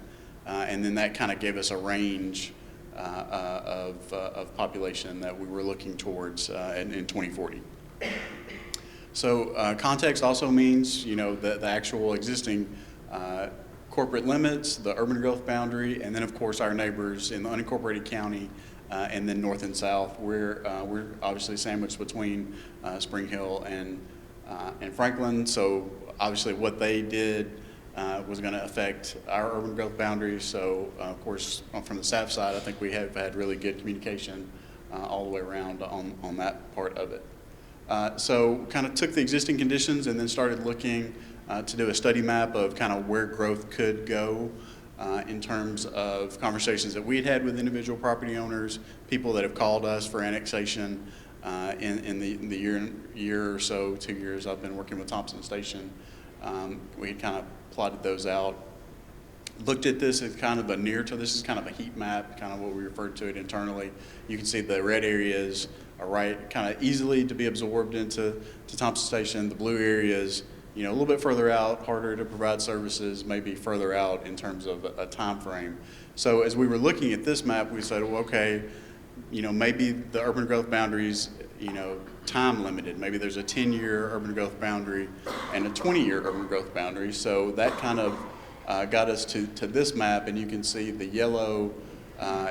And then that kind of gave us a range of population that we were looking towards in 2040. So context also means, the actual existing corporate limits, the urban growth boundary, and then of course our neighbors in the unincorporated county, and then north and south. We're obviously sandwiched between Spring Hill and Franklin. So obviously what they did was going to affect our urban growth boundaries. So of course from the staff side, I think we have had really good communication all the way around on that part of it. So kind of took the existing conditions and then started looking to do a study map of kind of where growth could go in terms of conversations that we had with individual property owners, people that have called us for annexation in the year or so, 2 years I've been working with Thompson Station. We kind of plotted those out. Looked at this as kind of this is kind of a heat map, kind of what we referred to it internally. You can see the red areas are right, kind of easily to be absorbed into Thompson Station. The blue areas, a little bit further out, harder to provide services, maybe further out in terms of a time frame. So as we were looking at this map, we said, well, okay, maybe the urban growth boundaries, time limited. Maybe there's a 10-year urban growth boundary and a 20-year urban growth boundary. So that kind of got us to this map, and you can see the yellow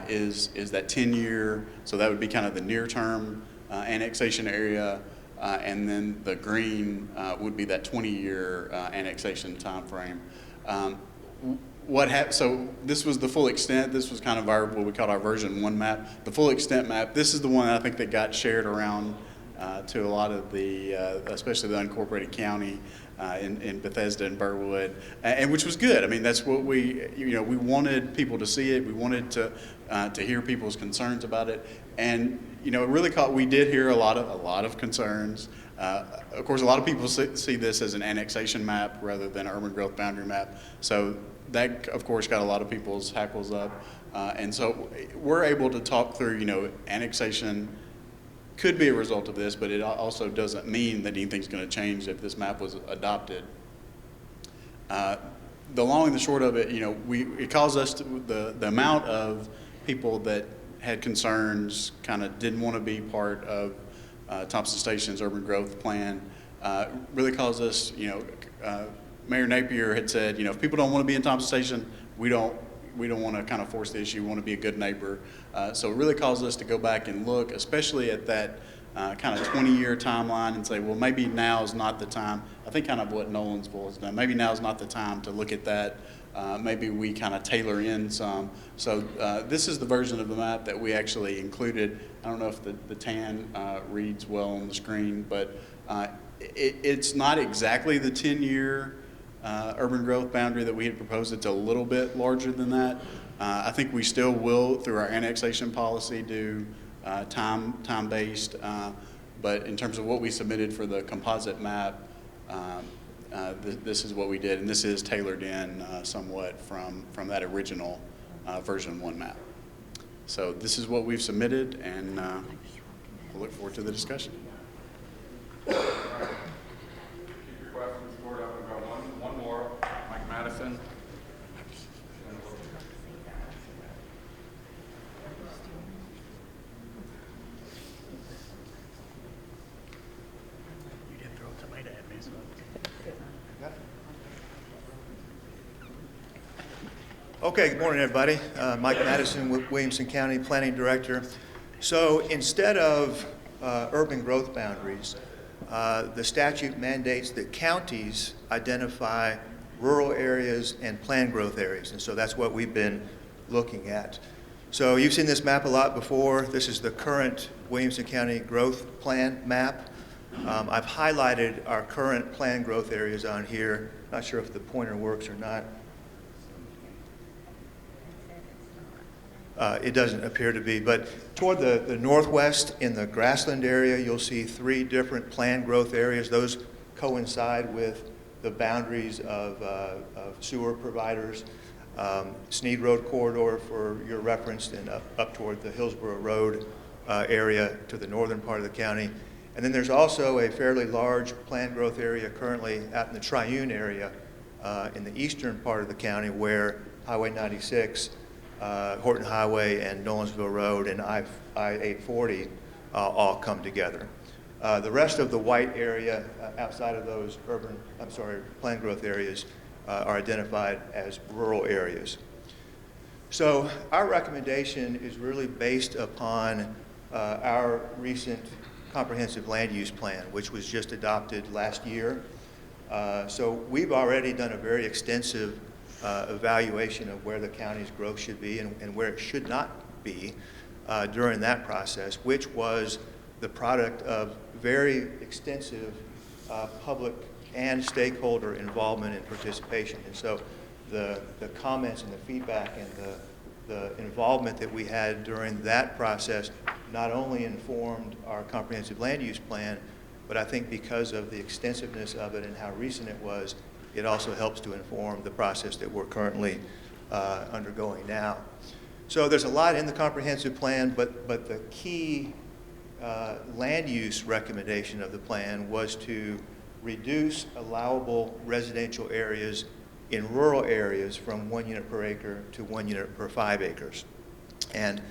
is that 10-year. So that would be kind of the near-term annexation area. And then the green would be that 20-year annexation time frame. So this was the full extent. This was kind of what we call our version 1 map. The full extent map, this is the one I think that got shared around to a lot of especially the unincorporated county in Bethesda and Burwood, and which was good. I mean, that's what we wanted people to see it. We wanted to hear people's concerns about it. And it really we did hear a lot of concerns. Of course, a lot of people see this as an annexation map rather than an urban growth boundary map. So that, of course, got a lot of people's hackles up. And so we're able to talk through, annexation could be a result of this, but it also doesn't mean that anything's going to change if this map was adopted. The long and the short of it, it caused us the amount of people that had concerns, kind of didn't want to be part of Thompson Station's urban growth plan, really caused us, Mayor Napier had said, if people don't want to be in Thompson Station, we don't want to kind of force the issue. We want to be a good neighbor. So it really caused us to go back and look, especially at that kind of 20-year timeline, and say, well, maybe now is not the time. I think kind of what Nolensville has done. Maybe now is not the time to look at that. Maybe we kind of tailor in some. So this is the version of the map that we actually included. I don't know if the tan reads well on the screen, but It's not exactly the 10-year urban growth boundary that we had proposed. It's a little bit larger than that. I think we still will, through our annexation policy, do time-based, but in terms of what we submitted for the composite map, this is what we did, and this is tailored in somewhat from that original version 1 map. So this is what we've submitted, and we'll look forward to the discussion. Keep your questions stored up. We've got one more. Mike Madison. Okay, good morning, everybody. Mike Madison, Williamson County Planning Director. So instead of urban growth boundaries, the statute mandates that counties identify rural areas and planned growth areas. And so that's what we've been looking at. So you've seen this map a lot before. This is the current Williamson County Growth Plan map. I've highlighted our current planned growth areas on here. Not sure if the pointer works or not. It doesn't appear to be, but toward the northwest in the grassland area, you'll see 3 different planned growth areas. Those coincide with the boundaries of sewer providers. Sneed Road corridor for your reference, and up toward the Hillsborough Road area to the northern part of the county. And then there's also a fairly large planned growth area currently out in the Triune area in the eastern part of the county, where Highway 96, Horton Highway and Nolensville Road and I-840 all come together. The rest of the white area outside of those planned growth areas are identified as rural areas. So our recommendation is really based upon our recent comprehensive land use plan, which was just adopted last year. So we've already done a very extensive evaluation of where the county's growth should be and where it should not be during that process, which was the product of very extensive public and stakeholder involvement and participation. And so the comments and the feedback and the involvement that we had during that process not only informed our comprehensive land use plan, but I think because of the extensiveness of it and how recent it was, it also helps to inform the process that we're currently undergoing now. So there's a lot in the comprehensive plan, but the key land use recommendation of the plan was to reduce allowable residential areas in rural areas from 1 unit per acre to 1 unit per 5 acres. And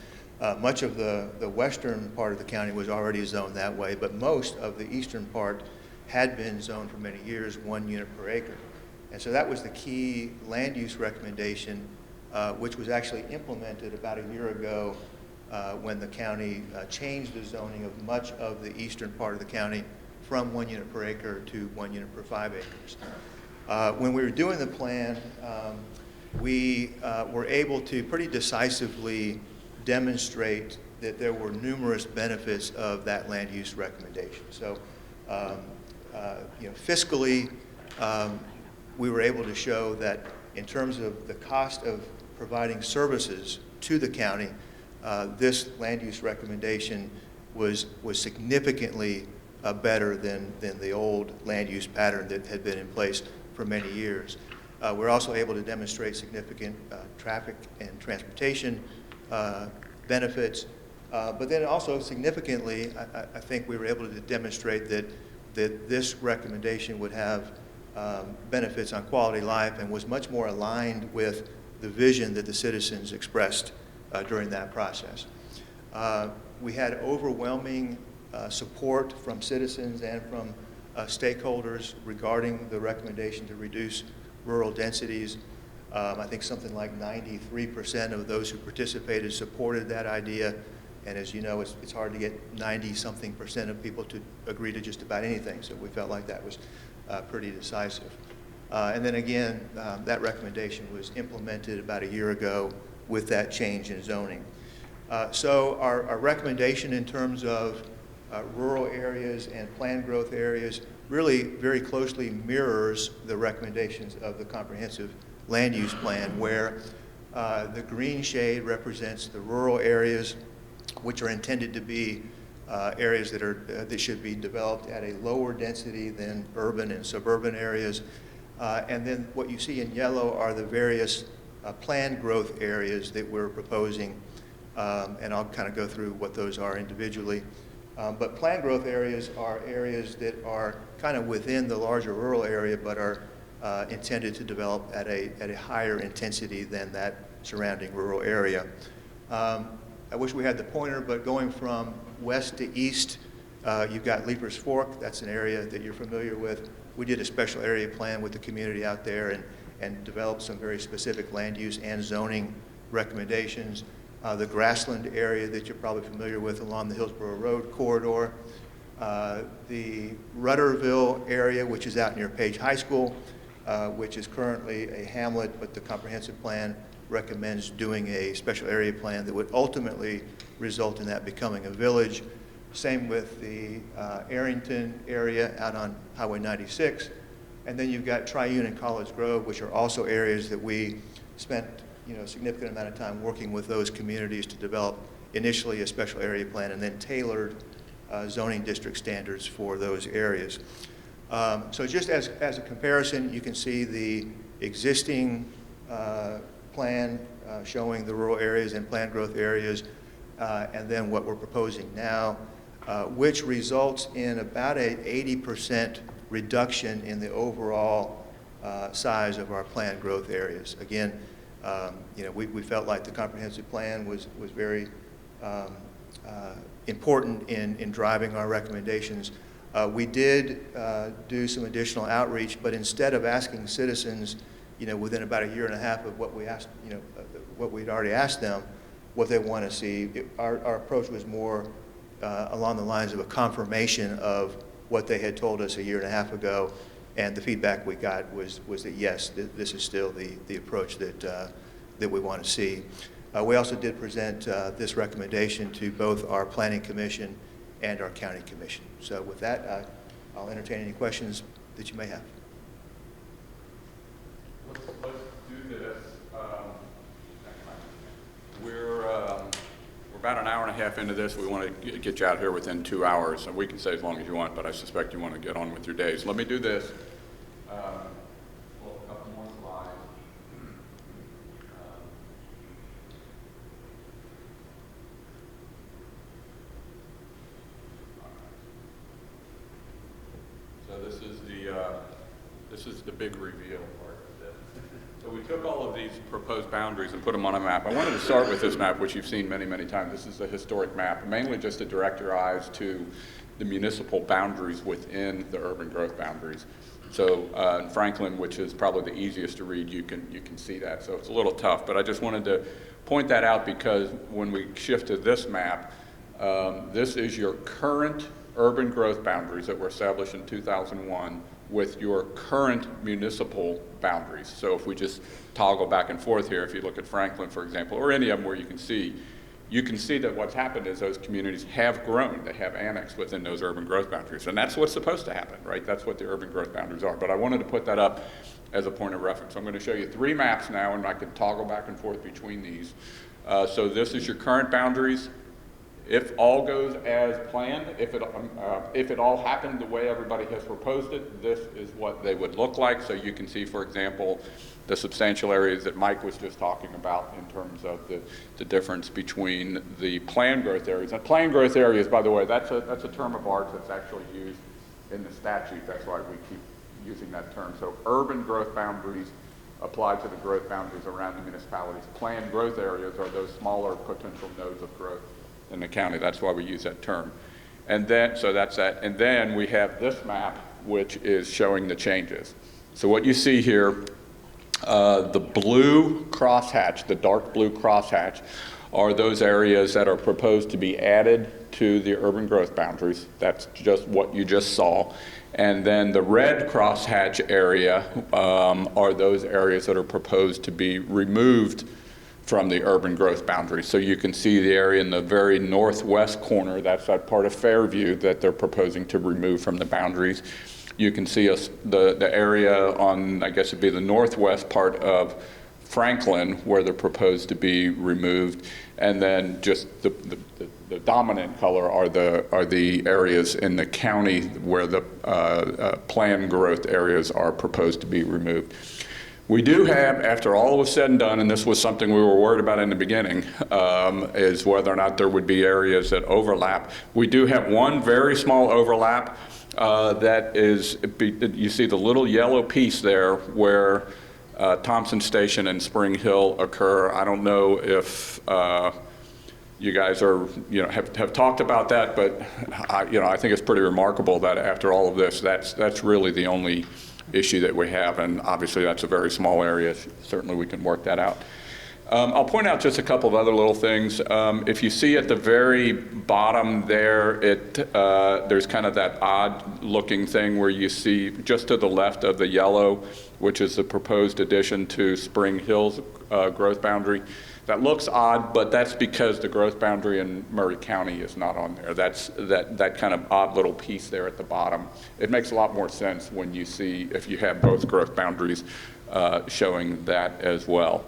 much of the western part of the county was already zoned that way, but most of the eastern part had been zoned for many years 1 unit per acre. And so that was the key land use recommendation, which was actually implemented about a year ago when the county changed the zoning of much of the eastern part of the county from 1 unit per acre to 1 unit per 5 acres. When we were doing the plan, we were able to pretty decisively demonstrate that there were numerous benefits of that land use recommendation. So, fiscally, we were able to show that in terms of the cost of providing services to the county, this land use recommendation was significantly better than the old land use pattern that had been in place for many years. We're also able to demonstrate significant traffic and transportation benefits, but then also significantly, I think we were able to demonstrate that this recommendation would have benefits on quality of life and was much more aligned with the vision that the citizens expressed during that process. We had overwhelming support from citizens and from stakeholders regarding the recommendation to reduce rural densities. I think something like 93% of those who participated supported that idea. And as you know, it's hard to get 90-something% of people to agree to just about anything. So we felt like that was pretty decisive. And then again, that recommendation was implemented about a year ago with that change in zoning. So our recommendation in terms of rural areas and planned growth areas really very closely mirrors the recommendations of the comprehensive land use plan, where the green shade represents the rural areas, which are intended to be areas that should be developed at a lower density than urban and suburban areas. And then what you see in yellow are the various planned growth areas that we're proposing, and I'll kind of go through what those are individually. But planned growth areas are areas that are kind of within the larger rural area, but are intended to develop at a higher intensity than that surrounding rural area. I wish we had the pointer, but going from west to east, you've got Leaper's Fork. That's an area that you're familiar with. We did a special area plan with the community out there and developed some very specific land use and zoning recommendations. The Grassland area that you're probably familiar with along the Hillsborough Road corridor. The Rudderville area, which is out near Page High School, which is currently a hamlet, but the comprehensive plan recommends doing a special area plan that would ultimately result in that becoming a village. Same with the Arrington area out on Highway 96. And then you've got Triune and College Grove, which are also areas that we spent a significant amount of time working with those communities to develop initially a special area plan and then tailored zoning district standards for those areas. So just as a comparison, you can see the existing plan showing the rural areas and planned growth areas, and then what we're proposing now, which results in about an 80% reduction in the overall size of our planned growth areas. Again, we felt like the comprehensive plan was very important in driving our recommendations. We did do some additional outreach, but instead of asking citizens, within about a year and a half of what we asked, what we'd already asked them, what they want to see, our approach was more along the lines of a confirmation of what they had told us a year and a half ago, and the feedback we got was that yes, this is still the approach that we want to see. We also did present this recommendation to both our Planning Commission and our County Commission. So with that, I'll entertain any questions that you may have. Let's do this. We're about an hour and a half into this. We want to get you out here within 2 hours, and we can stay as long as you want, but I suspect you want to get on with your days. Let me do this. A couple more slides. So this is the big reveal part of this. So we took all of these proposed boundaries and put them on a map. I wanted to start with this map, which you've seen many, many times. This is a historic map, mainly just to direct your eyes to the municipal boundaries within the urban growth boundaries. So in Franklin, which is probably the easiest to read, you can see that. So it's a little tough, but I just wanted to point that out because when we shift to this map, this is your current urban growth boundaries that were established in 2001 with your current municipal boundaries. So if we just toggle back and forth here, if you look at Franklin, for example, or any of them where you can see that what's happened is those communities have grown. They have annexed within those urban growth boundaries. And that's what's supposed to happen, right? That's what the urban growth boundaries are. But I wanted to put that up as a point of reference. I'm going to show you 3 maps now, and I can toggle back and forth between these. So this is your current boundaries. If all goes as planned, if it all happened the way everybody has proposed it, this is what they would look like. So you can see, for example, the substantial areas that Mike was just talking about in terms of the difference between the planned growth areas. And planned growth areas, by the way, that's a term of art that's actually used in the statute. That's why we keep using that term. So urban growth boundaries apply to the growth boundaries around the municipalities. Planned growth areas are those smaller potential nodes of growth in the county. That's why we use that term. And then, so that's that. And then we have this map, which is showing the changes. So what you see here, the blue crosshatch, the dark blue crosshatch, are those areas that are proposed to be added to the urban growth boundaries. That's just what you just saw. And then the red crosshatch area are those areas that are proposed to be removed from the urban growth boundaries. So you can see the area in the very northwest corner, that's that part of Fairview that they're proposing to remove from the boundaries. You can see us, the area on, I guess it'd be the northwest part of Franklin where they're proposed to be removed. And then just the dominant color are the areas in the county where the planned growth areas are proposed to be removed. We do have, after all was said and done, and this was something we were worried about in the beginning, is whether or not there would be areas that overlap. We do have one very small overlap that is, you see the little yellow piece there where Thompson Station and Spring Hill occur. I don't know if you guys are, have talked about that, but I think it's pretty remarkable that after all of this, that's really the only issue that we have, and obviously that's a very small area. Certainly we can work that out. I'll point out just a couple of other little things. If you see at the very bottom there, there's kind of that odd looking thing where you see just to the left of the yellow, which is the proposed addition to Spring Hill's growth boundary. That looks odd, but that's because the growth boundary in Murray County is not on there. That's that kind of odd little piece there at the bottom. It makes a lot more sense when you see, if you have both growth boundaries showing that as well.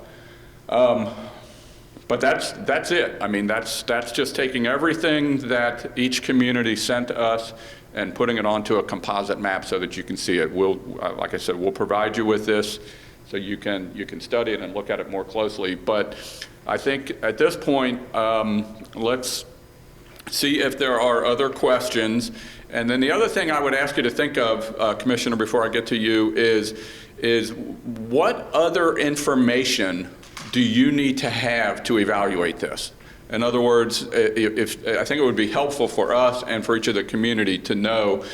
But that's it. I mean, that's just taking everything that each community sent us and putting it onto a composite map so that you can see it. We'll, like I said, we'll provide you with this so you can study it and look at it more closely. But I think at this point, let's see if there are other questions. And then the other thing I would ask you to think of, Commissioner, before I get to you, is what other information do you need to have to evaluate this? In other words, I think it would be helpful for us and for each of the community to know,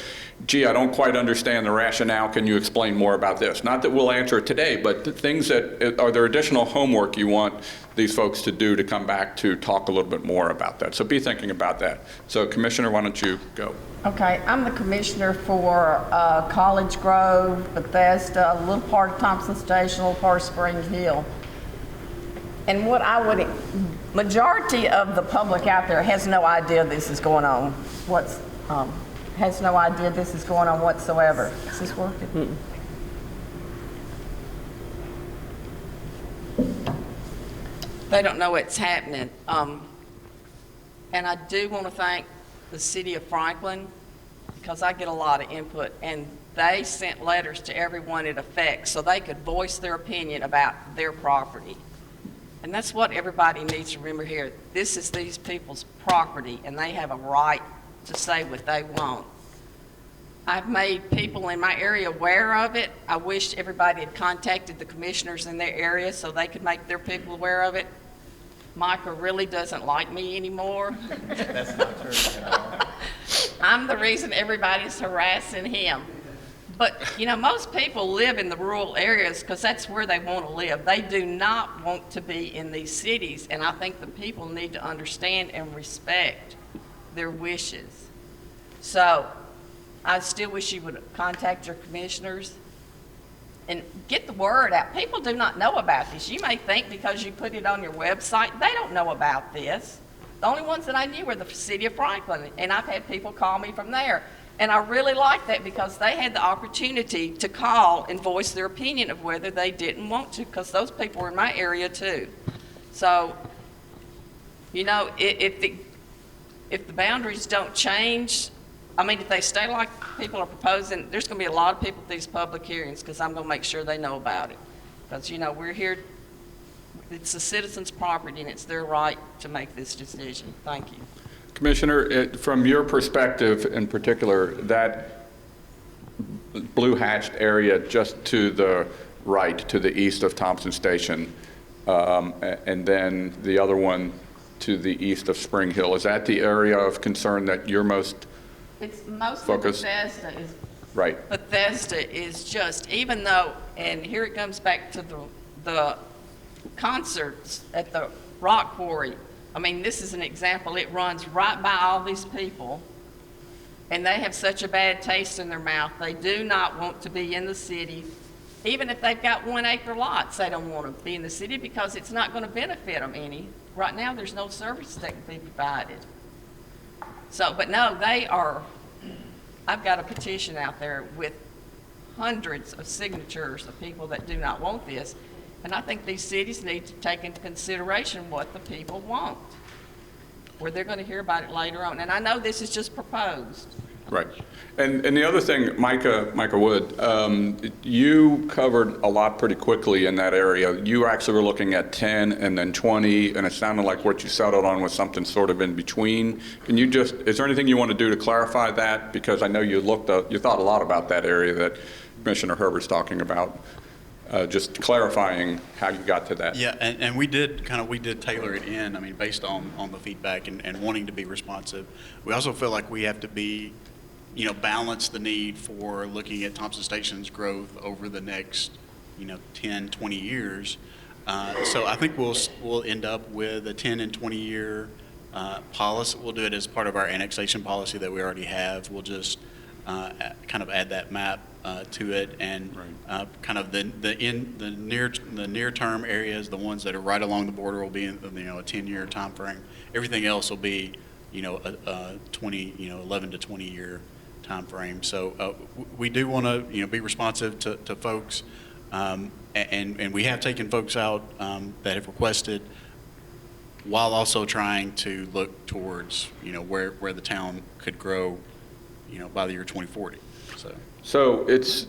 gee, I don't quite understand the rationale. Can you explain more about this? Not that we'll answer it today, but the things that, are there additional homework you want these folks to do to come back to talk a little bit more about that? So be thinking about that. So Commissioner, why don't you go? Okay, I'm the commissioner for College Grove, Bethesda, a little part of Thompson Station, a little part of Spring Hill. And what majority of the public out there has no idea this is going on. Has no idea this is going on whatsoever. Is this working? They don't know it's happening. And I do want to thank the city of Franklin because I get a lot of input, and they sent letters to everyone it affects so they could voice their opinion about their property. And that's what everybody needs to remember here. This is these people's property, and they have a right to say what they want. I've made people in my area aware of it. I wish everybody had contacted the commissioners in their area so they could make their people aware of it. Micah really doesn't like me anymore. That's not true at all. I'm the reason everybody's harassing him. But, most people live in the rural areas because that's where they want to live. They do not want to be in these cities, and I think the people need to understand and respect their wishes. So I still wish you would contact your commissioners and get the word out. People do not know about this. You may think because you put it on your website, they don't know about this. The only ones that I knew were the city of Franklin, and I've had people call me from there. And I really like that because they had the opportunity to call and voice their opinion of whether they didn't want to, because those people were in my area too. So, if the boundaries don't change, if they stay like people are proposing, there's going to be a lot of people at these public hearings because I'm going to make sure they know about it. Because, we're here, it's the citizens' property and it's their right to make this decision. Thank you. Commissioner, from your perspective in particular, that blue hatched area just to the right, to the east of Thompson Station, and then the other one to the east of Spring Hill, is that the area of concern that you're most It's mostly focused? Bethesda is Right. Bethesda is just, even though, and here it comes back to the concerts at the rock quarry. This is an example. It runs right by all these people, and they have such a bad taste in their mouth. They do not want to be in the city. Even if they've got 1 acre lots, they don't want to be in the city because it's not going to benefit them any. Right now, there's no service that can be provided. So, but no, they are, I've got a petition out there with hundreds of signatures of people that do not want this. And I think these cities need to take into consideration what the people want, where they're going to hear about it later on. And I know this is just proposed. Right. And the other thing, Micah Wood, you covered a lot pretty quickly in that area. You actually were looking at 10 and then 20, and it sounded like what you settled on was something sort of in between. Can you just, is there anything you want to do to clarify that? Because I know you thought a lot about that area that Commissioner Herbert's talking about. Just clarifying how you got to that. Yeah, and we did tailor it in, I mean, based on the feedback and wanting to be responsive. We also feel like we have to be, balance the need for looking at Thompson Station's growth over the next, 10, 20 years. So I think we'll end up with a 10 and 20 year policy. We'll do it as part of our annexation policy that we already have. We'll just kind of add that map to it, and kind of the near term areas, the ones that are right along the border, will be in a 10-year time frame. Everything else will be a 11 to 20 year time frame. So we do want to be responsive to folks, and we have taken folks out that have requested, while also trying to look towards where the town could grow by the year 2040. So this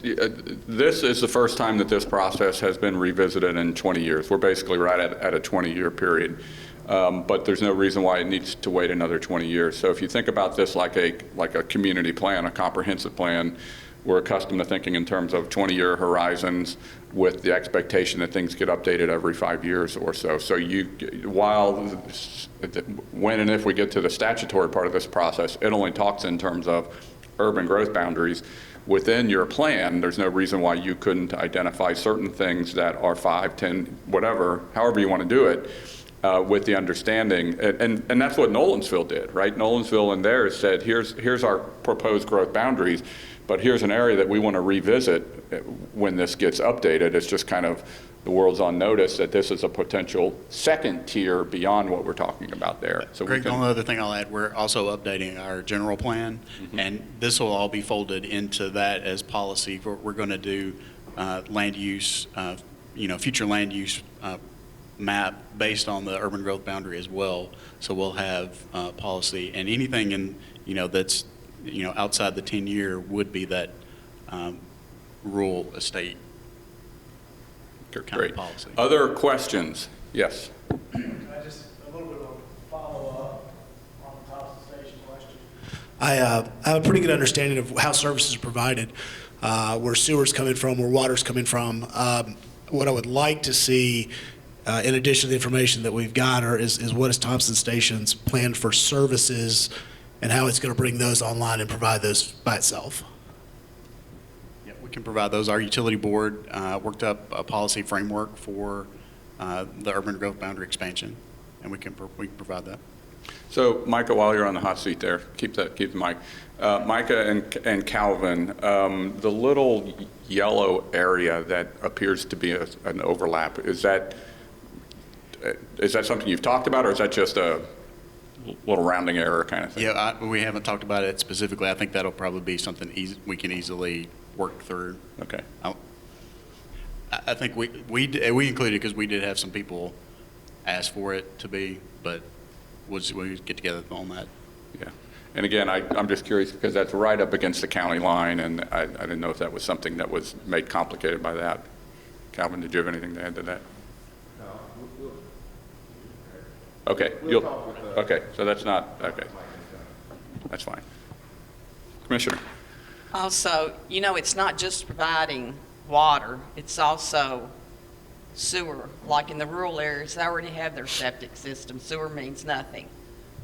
is the first time that this process has been revisited in 20 years. We're basically right at a 20-year period, but there's no reason why it needs to wait another 20 years. So if you think about this like a community plan, a comprehensive plan, we're accustomed to thinking in terms of 20-year horizons with the expectation that things get updated every 5 years or so. So when and if we get to the statutory part of this process, it only talks in terms of urban growth boundaries. Within your plan, there's no reason why you couldn't identify certain things that are 5, 10, whatever, however you want to do it, with the understanding, and that's what Nolensville did, right? Nolensville in there said, here's our proposed growth boundaries, but here's an area that we want to revisit when this gets updated. It's just kind of the world's on notice that this is a potential second tier beyond what we're talking about there. So Greg, the only other thing I'll add, we're also updating our general plan, and this will all be folded into that as policy. We're going to do land use, future land use map based on the urban growth boundary as well. So we'll have policy, and anything in that's outside the 10-year would be that rural estate kind of policy. Other questions? Yes. Just a little bit of a follow-up on the Thompson Station question. I have a pretty good understanding of how services are provided, where sewer's coming from, where water's coming from. What I would like to see, in addition to the information that we've got, is what is Thompson Station's plan for services and how it's going to bring those online and provide those by itself. We can provide those. Our utility board worked up a policy framework for the urban growth boundary expansion, and we can provide that. So, Micah, while you're on the hot seat there, keep the mic. Micah and Calvin, the little yellow area that appears to be an overlap, is that something you've talked about, or is that just a little rounding error kind of thing? Yeah, we haven't talked about it specifically. I think that'll probably be something we can easily work through. Okay. I think we included it because we did have some people ask for it to be, but we'll get together on that. Yeah. And again, I'm just curious because that's right up against the county line, and I didn't know if that was something that was made complicated by that. Calvin, did you have anything to add to that? No. Okay. Okay. So that's not okay. That's fine. Commissioner. Also, it's not just providing water, it's also sewer. Like in the rural areas, they already have their septic system. Sewer means nothing.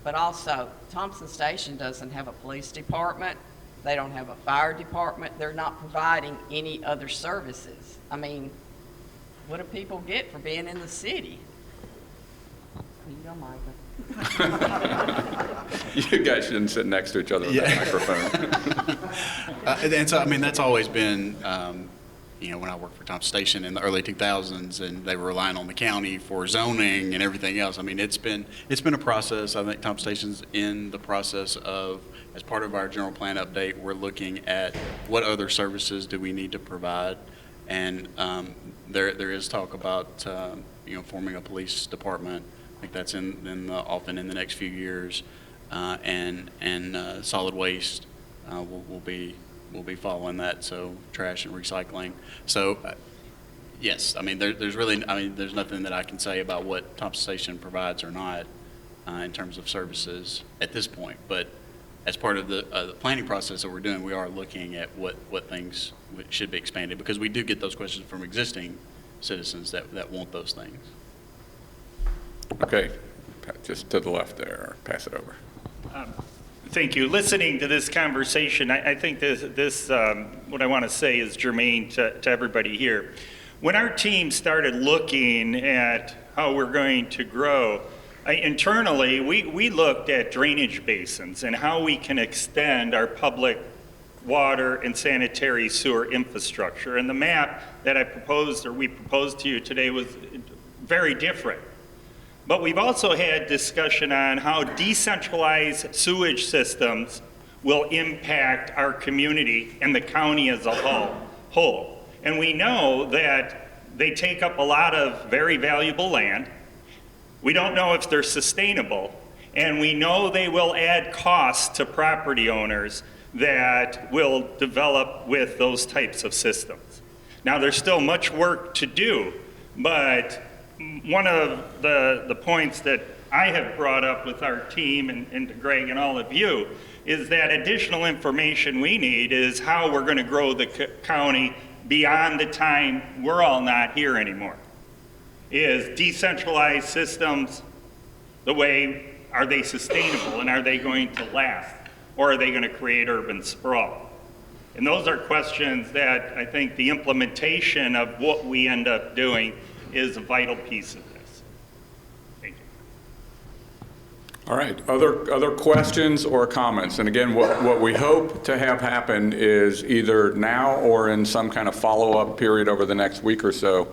But also, Thompson Station doesn't have a police department. They don't have a fire department. They're not providing any other services. I mean, what do people get for being in the city? You go, Micah. You guys shouldn't sit next to each other with that microphone. And so, I mean, that's always been, when I worked for Thompson Station in the early 2000s, and they were relying on the county for zoning and everything else. I mean, it's been a process. I think Thompson Station's in the process of, as part of our general plan update, we're looking at what other services do we need to provide, and there is talk about forming a police department. I think that's often in the next few years, and solid waste will be following that. So trash and recycling. So yes, I mean there's nothing that I can say about what Thompson Station provides or not in terms of services at this point. But as part of the planning process that we're doing, we are looking at what things should be expanded, because we do get those questions from existing citizens that want those things. Okay, just to the left there, pass it over. Thank you. Listening to this conversation, I think this what I want to say is germane to everybody here. When our team started looking at how we're going to grow, internally, we looked at drainage basins and how we can extend our public water and sanitary sewer infrastructure. And the map that we proposed to you today was very different. But we've also had discussion on how decentralized sewage systems will impact our community and the county as a whole. And we know that they take up a lot of very valuable land. We don't know if they're sustainable, and we know they will add costs to property owners that will develop with those types of systems. Now, there's still much work to do, but one of the points that I have brought up with our team and to Greg and all of you is that additional information we need is how we're going to grow the county beyond the time we're all not here anymore. Is decentralized systems are they sustainable, and are they going to last, or are they going to create urban sprawl? And those are questions that I think the implementation of what we end up doing is a vital piece of this. Thank you. All right, other questions or comments? And again, what we hope to have happen is either now or in some kind of follow-up period over the next week or so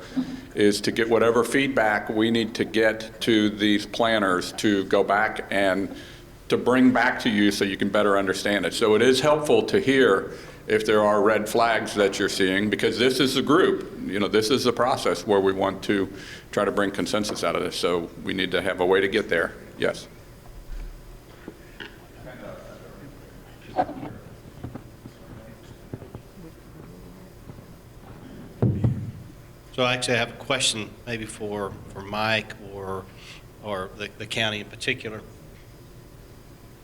is to get whatever feedback we need to get to these planners to go back and to bring back to you so you can better understand it. So it is helpful to hear if there are red flags that you're seeing, because this is a group, this is a process where we want to try to bring consensus out of this. So we need to have a way to get there. Yes. So I actually have a question maybe for Mike or the county in particular.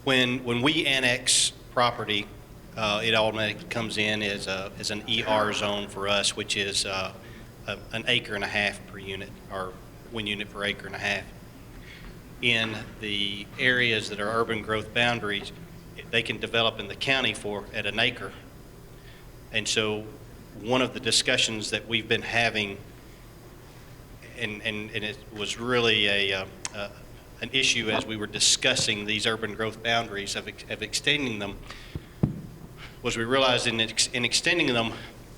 When we annex property, it automatically comes in as an ER zone for us, which is an acre and a half per unit, or 1 unit per acre and a half. In the areas that are urban growth boundaries, they can develop in the county at an acre. And so one of the discussions that we've been having, and it was really an issue as we were discussing these urban growth boundaries of extending them, was we realized in extending them,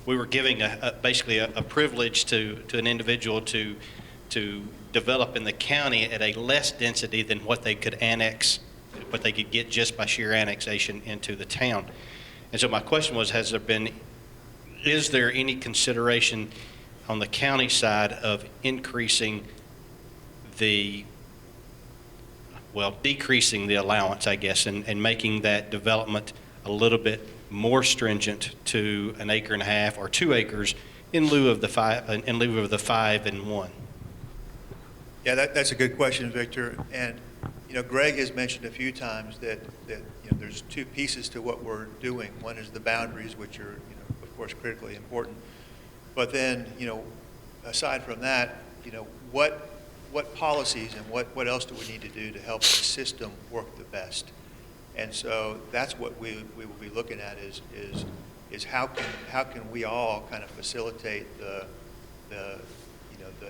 we were giving basically a privilege to an individual to develop in the county at a less density than what they could annex, what they could get just by sheer annexation into the town. And so my question was, is there any consideration on the county side of decreasing the allowance, I guess, and making that development a little bit more stringent to an acre and a half or 2 acres in lieu of the 5 and 1? Yeah, that's a good question, Victor. And Greg has mentioned a few times that there's 2 pieces to what we're doing. One is the boundaries, which are of course critically important. But then aside from that, what policies and what else do we need to do to help the system work the best? And so that's what we will be looking at is how can we all kind of facilitate the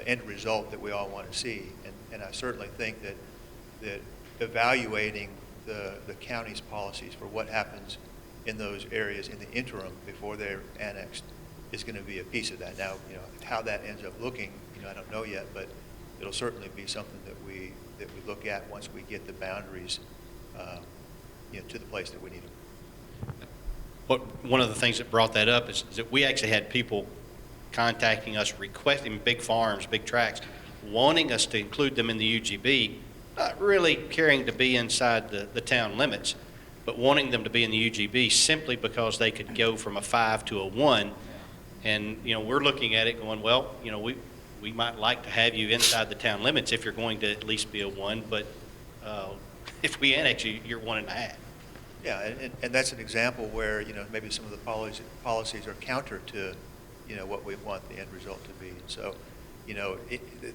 end result that we all want to see. And I certainly think that evaluating the county's policies for what happens in those areas in the interim before they're annexed is going to be a piece of that. Now, how that ends up looking, I don't know yet, but it'll certainly be something that we look at once we get the boundaries, to the place that we need them. One of the things that brought that up is that we actually had people contacting us, requesting big farms, big tracts, wanting us to include them in the UGB, not really caring to be inside the town limits, but wanting them to be in the UGB simply because they could go from a 5 to a 1. And, we're looking at it going, well, we might like to have you inside the town limits if you're going to at least be a 1, but if we annex you, you're 1.5. Yeah, and that's an example where, maybe some of the policies are counter to, what we want the end result to be. So,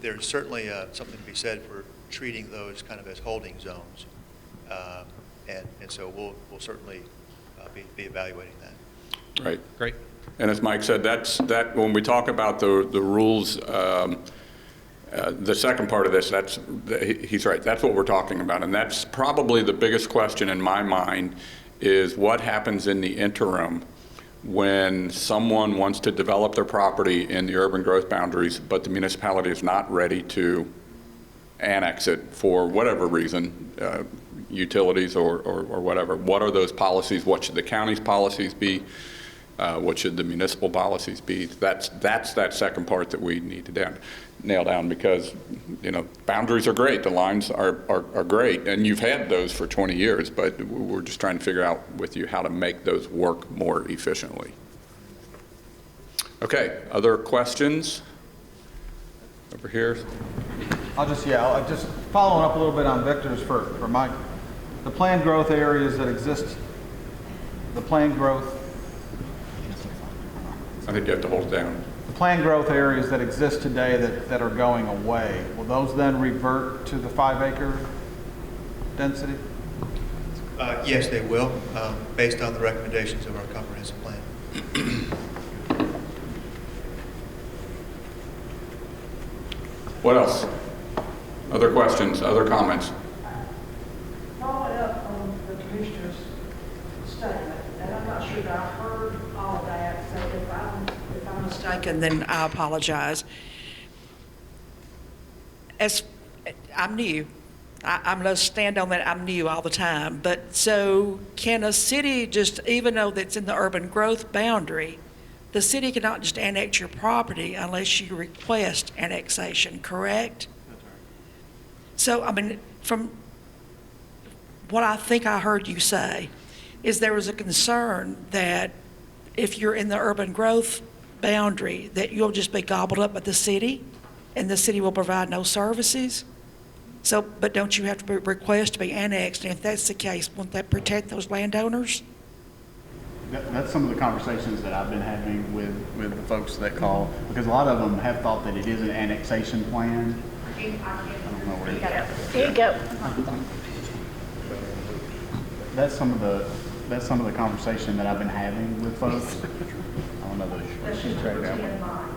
there's certainly something to be said for treating those kind of as holding zones. And so we'll certainly be evaluating that. Right. Great. And as Mike said, that when we talk about the rules, the second part of this, he's right, that's what we're talking about. And that's probably the biggest question in my mind, is what happens in the interim when someone wants to develop their property in the urban growth boundaries, but the municipality is not ready to annex it for whatever reason, utilities or whatever. What are those policies? What should the county's policies be? What should the municipal policies be? That's that second part that we need to nail down, because boundaries are great, the lines are great, and you've had those for 20 years, but we're just trying to figure out with you how to make those work more efficiently. Okay, other questions? Over here. I'll just following up a little bit on Victor's for Mike. The planned growth areas that exist, the planned growth I think you have to hold it down. The planned growth areas that exist today that are going away, will those then revert to the 5-acre density? Yes, they will, based on the recommendations of our comprehensive plan. What else? Other questions, other comments? Following up on the commissioner's statement, and I'm not sure that I heard all of that, so if I'm mistaken, then I apologize. As I'm new, I'm going to stand on that, I'm new all the time, but so can a city just, even though that's in the urban growth boundary, the city cannot just annex your property unless you request annexation, correct? So, I mean, from what I think I heard you say, is there was a concern that if you're in the urban growth boundary, that you'll just be gobbled up by the city, and the city will provide no services? So, but don't you have to request to be annexed? And if that's the case, won't that protect those landowners? That's some of the conversations that I've been having with the folks that call, because a lot of them have thought that it is an annexation plan. I don't know where Here you go. That's some of the conversation that I've been having with folks. I don't know that she's tried that one.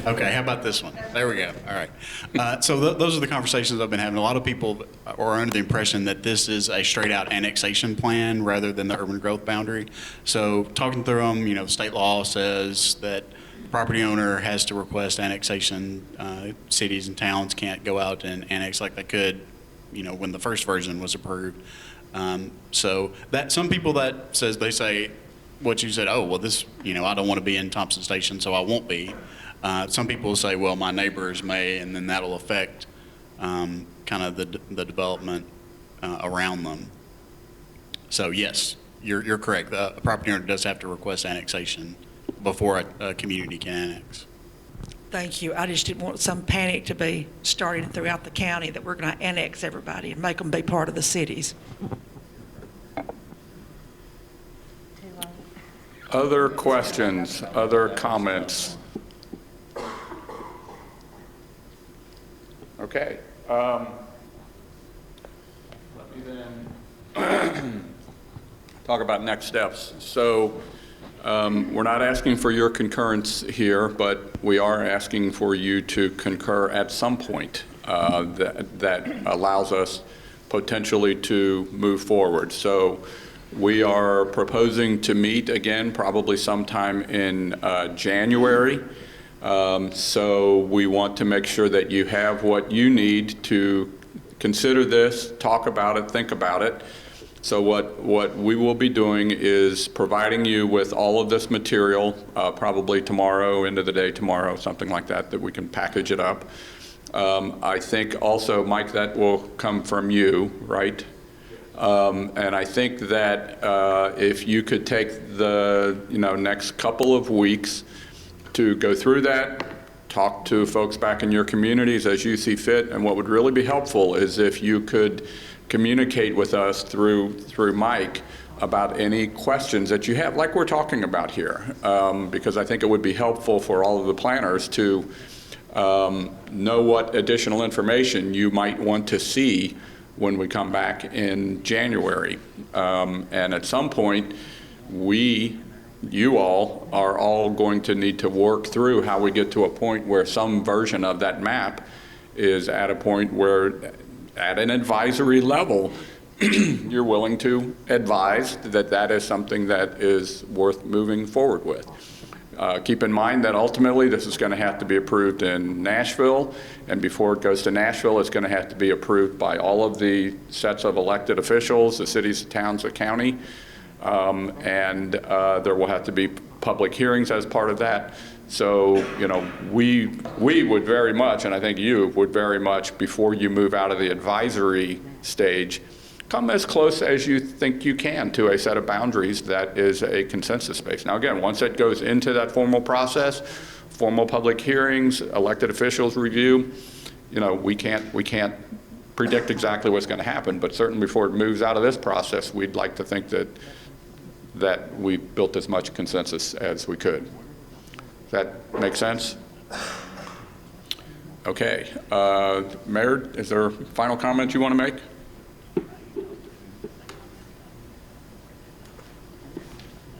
Okay, how about this one? There we go. All right. So those are the conversations I've been having. A lot of people are under the impression that this is a straight out annexation plan rather than the urban growth boundary. So talking through them, state law says that the property owner has to request annexation. Cities and towns can't go out and annex like they could, when the first version was approved. So that some people that says, they say, what you said, oh, well, this, I don't want to be in Thompson Station, so I won't be. Some people say, well, my neighbors may, and then that'll affect kind of the development around them. So yes, you're correct. A property owner does have to request annexation before a community can annex. Thank you. I just didn't want some panic to be started throughout the county that we're going to annex everybody and make them be part of the cities. Other questions, other comments? Okay. Let me then talk about next steps. So we're not asking for your concurrence here, but we are asking for you to concur at some point that allows us potentially to move forward. So We are proposing to meet again probably sometime in January. So we want to make sure that you have what you need to consider this, talk about it, think about it. So what we will be doing is providing you with all of this material, probably tomorrow, end of the day tomorrow, something like that, that we can package it up. I think also, Mike, that will come from you, right? And I think that if you could take the next couple of weeks to go through that, talk to folks back in your communities as you see fit, and what would really be helpful is if you could communicate with us through Mike about any questions that you have, like we're talking about here, because I think it would be helpful for all of the planners to know what additional information you might want to see when we come back in January. And at some point, you all are all going to need to work through how we get to a point where some version of that map is at a point where at an advisory level, you're willing to advise that that is something that is worth moving forward with. Keep in mind that ultimately this is going to have to be approved in Nashville, and before it goes to Nashville, it's going to have to be approved by all of the sets of elected officials, the cities, the towns, the county, and there will have to be public hearings as part of that. So, we would very much, and I think you would very much, before you move out of the advisory stage, come as close as you think you can to a set of boundaries that is a consensus base. Now, again, once it goes into that formal process, formal public hearings, elected officials review, we can't predict exactly what's going to happen, but certainly before it moves out of this process, we'd like to think that we built as much consensus as we could. Does that make sense? Okay. Mayor, is there a final comment you want to make?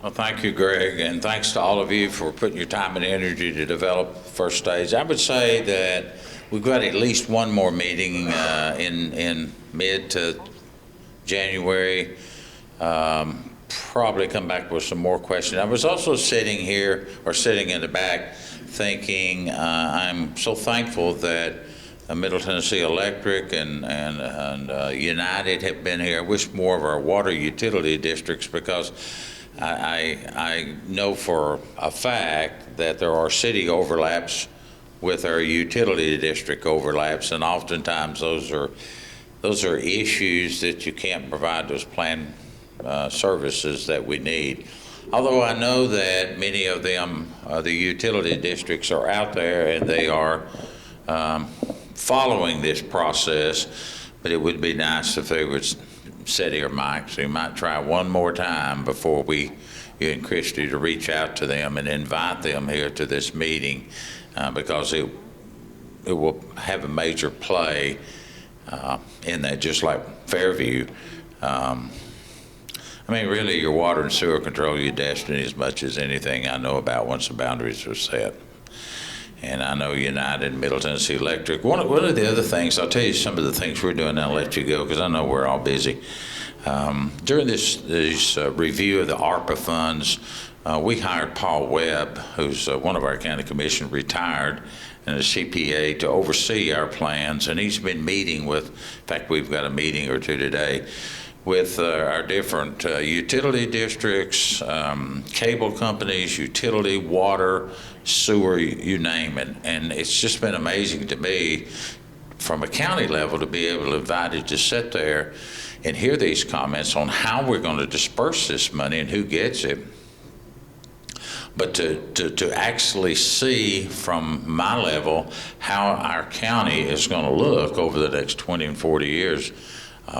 Well, thank you, Greg, and thanks to all of you for putting your time and energy to develop first stage. I would say that we've got at least one more meeting in mid to January. Probably come back with some more questions. I was also sitting in the back thinking, I'm so thankful that Middle Tennessee Electric and United have been here. I wish more of our water utility districts, because I know for a fact that there are city overlaps with our utility district overlaps, and oftentimes those are issues that you can't provide those planned services that we need. Although I know that many of them, the utility districts, are out there and they are following this process, but it would be nice if they would sit here, Mike, so you might try one more time before you and Christy, to reach out to them and invite them here to this meeting, because it will have a major play in that, just like Fairview. Really, your water and sewer control your destiny as much as anything I know about once the boundaries are set. And I know United, Middle Tennessee Electric. One of the other things, I'll tell you some of the things we're doing, and I'll let you go because I know we're all busy. During this review of the ARPA funds, we hired Paul Webb, who's one of our county commission, retired, and a CPA, to oversee our plans. And he's been meeting with, in fact, we've got a meeting or two today, with our different utility districts, cable companies, utility, water, sewer, you name it. And it's just been amazing to me from a county level to be able to invite you to sit there and hear these comments on how we're going to disperse this money and who gets it. But to actually see from my level how our county is going to look over the next 20 and 40 years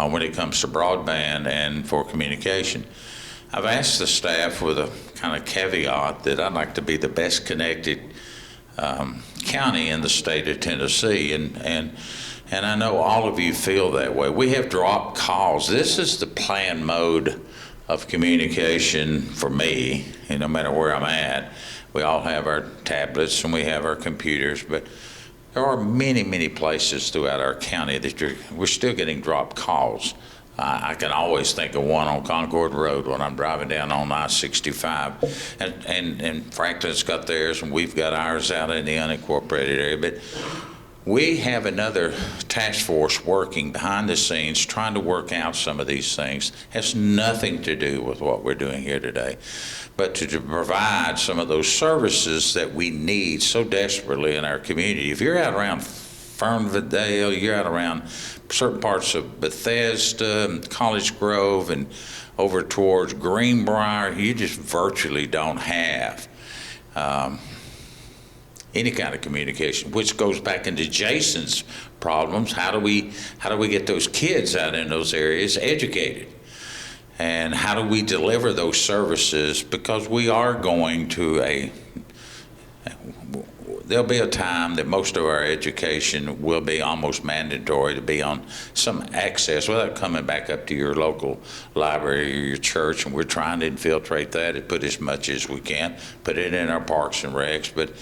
when it comes to broadband and for communication. I've asked the staff with a kind of caveat that I'd like to be the best connected county in the state of Tennessee, and I know all of you feel that way. We have dropped calls. This is the planned mode of communication for me, and no matter where I'm at. We all have our tablets and we have our computers, but there are many, many places throughout our county that we're still getting dropped calls. I can always think of one on Concord Road when I'm driving down on I-65. And Franklin's got theirs, and we've got ours out in the unincorporated area. But we have another task force working behind the scenes, trying to work out some of these things. Has nothing to do with what we're doing here today, but to provide some of those services that we need so desperately in our community. If you're out around Fernville, you're out around certain parts of Bethesda, College Grove, and over towards Greenbrier, you just virtually don't have any kind of communication, which goes back into Jason's problems. How do we get those kids out in those areas educated? And how do we deliver those services? Because we are going to there'll be a time that most of our education will be almost mandatory to be on some access without coming back up to your local library or your church, and we're trying to infiltrate that and put as much as we can, put it in our parks and recs, but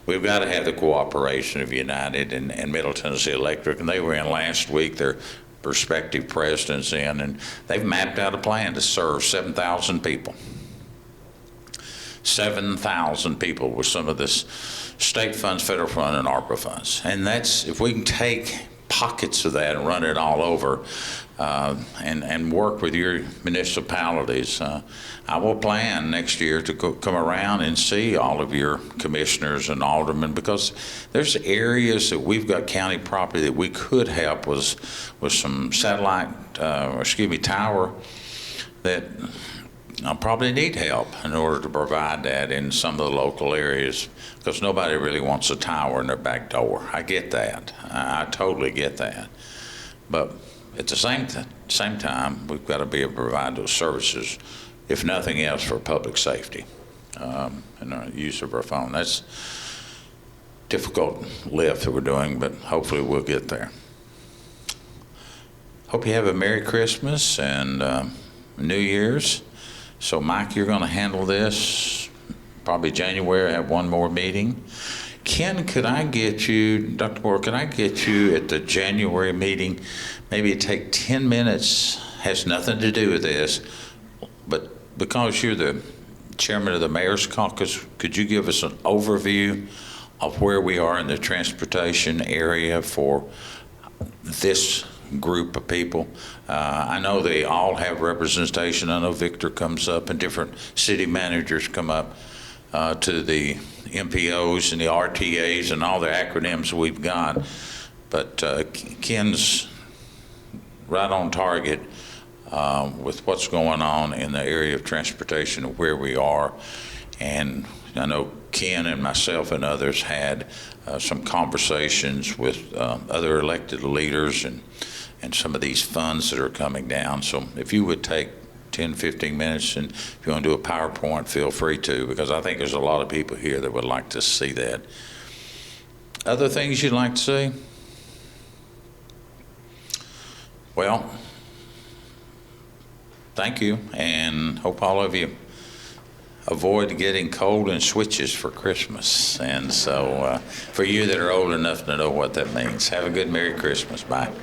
we've got to have the cooperation of United and Middle Tennessee Electric, and they were in last week, their prospective presidents in, and they've mapped out a plan to serve 7,000 people. 7,000 people with some of this state funds, federal fund, and ARPA funds. And that's, if we can take pockets of that and run it all over and work with your municipalities, I will plan next year to come around and see all of your commissioners and aldermen, because there's areas that we've got county property that we could help with some satellite, tower that I probably need help in order to provide that in some of the local areas, because nobody really wants a tower in their back door. I get that. I totally get that. But at the same time, we've got to be able to provide those services, if nothing else, for public safety and the use of our phone. That's difficult lift that we're doing, but hopefully we'll get there. Hope you have a Merry Christmas and New Year's. So Mike, you're going to handle this probably January. I have one more meeting. Ken, could I get you, Dr. Moore, could I get you at the January meeting, maybe take 10 minutes, has nothing to do with this, but because you're the chairman of the Mayor's Caucus, could you give us an overview of where we are in the transportation area for this group of people? I know they all have representation. I know Victor comes up and different city managers come up to the MPOs and the RTAs and all the acronyms we've got. But Ken's right on target with what's going on in the area of transportation and where we are. And I know Ken and myself and others had some conversations with other elected leaders and some of these funds that are coming down. So if you would take 10, 15 minutes, and if you want to do a PowerPoint, feel free to, because I think there's a lot of people here that would like to see that. Other things you'd like to see? Well, thank you, and hope all of you avoid getting cold and switches for Christmas. And so for you that are old enough to know what that means, have a good Merry Christmas. Bye.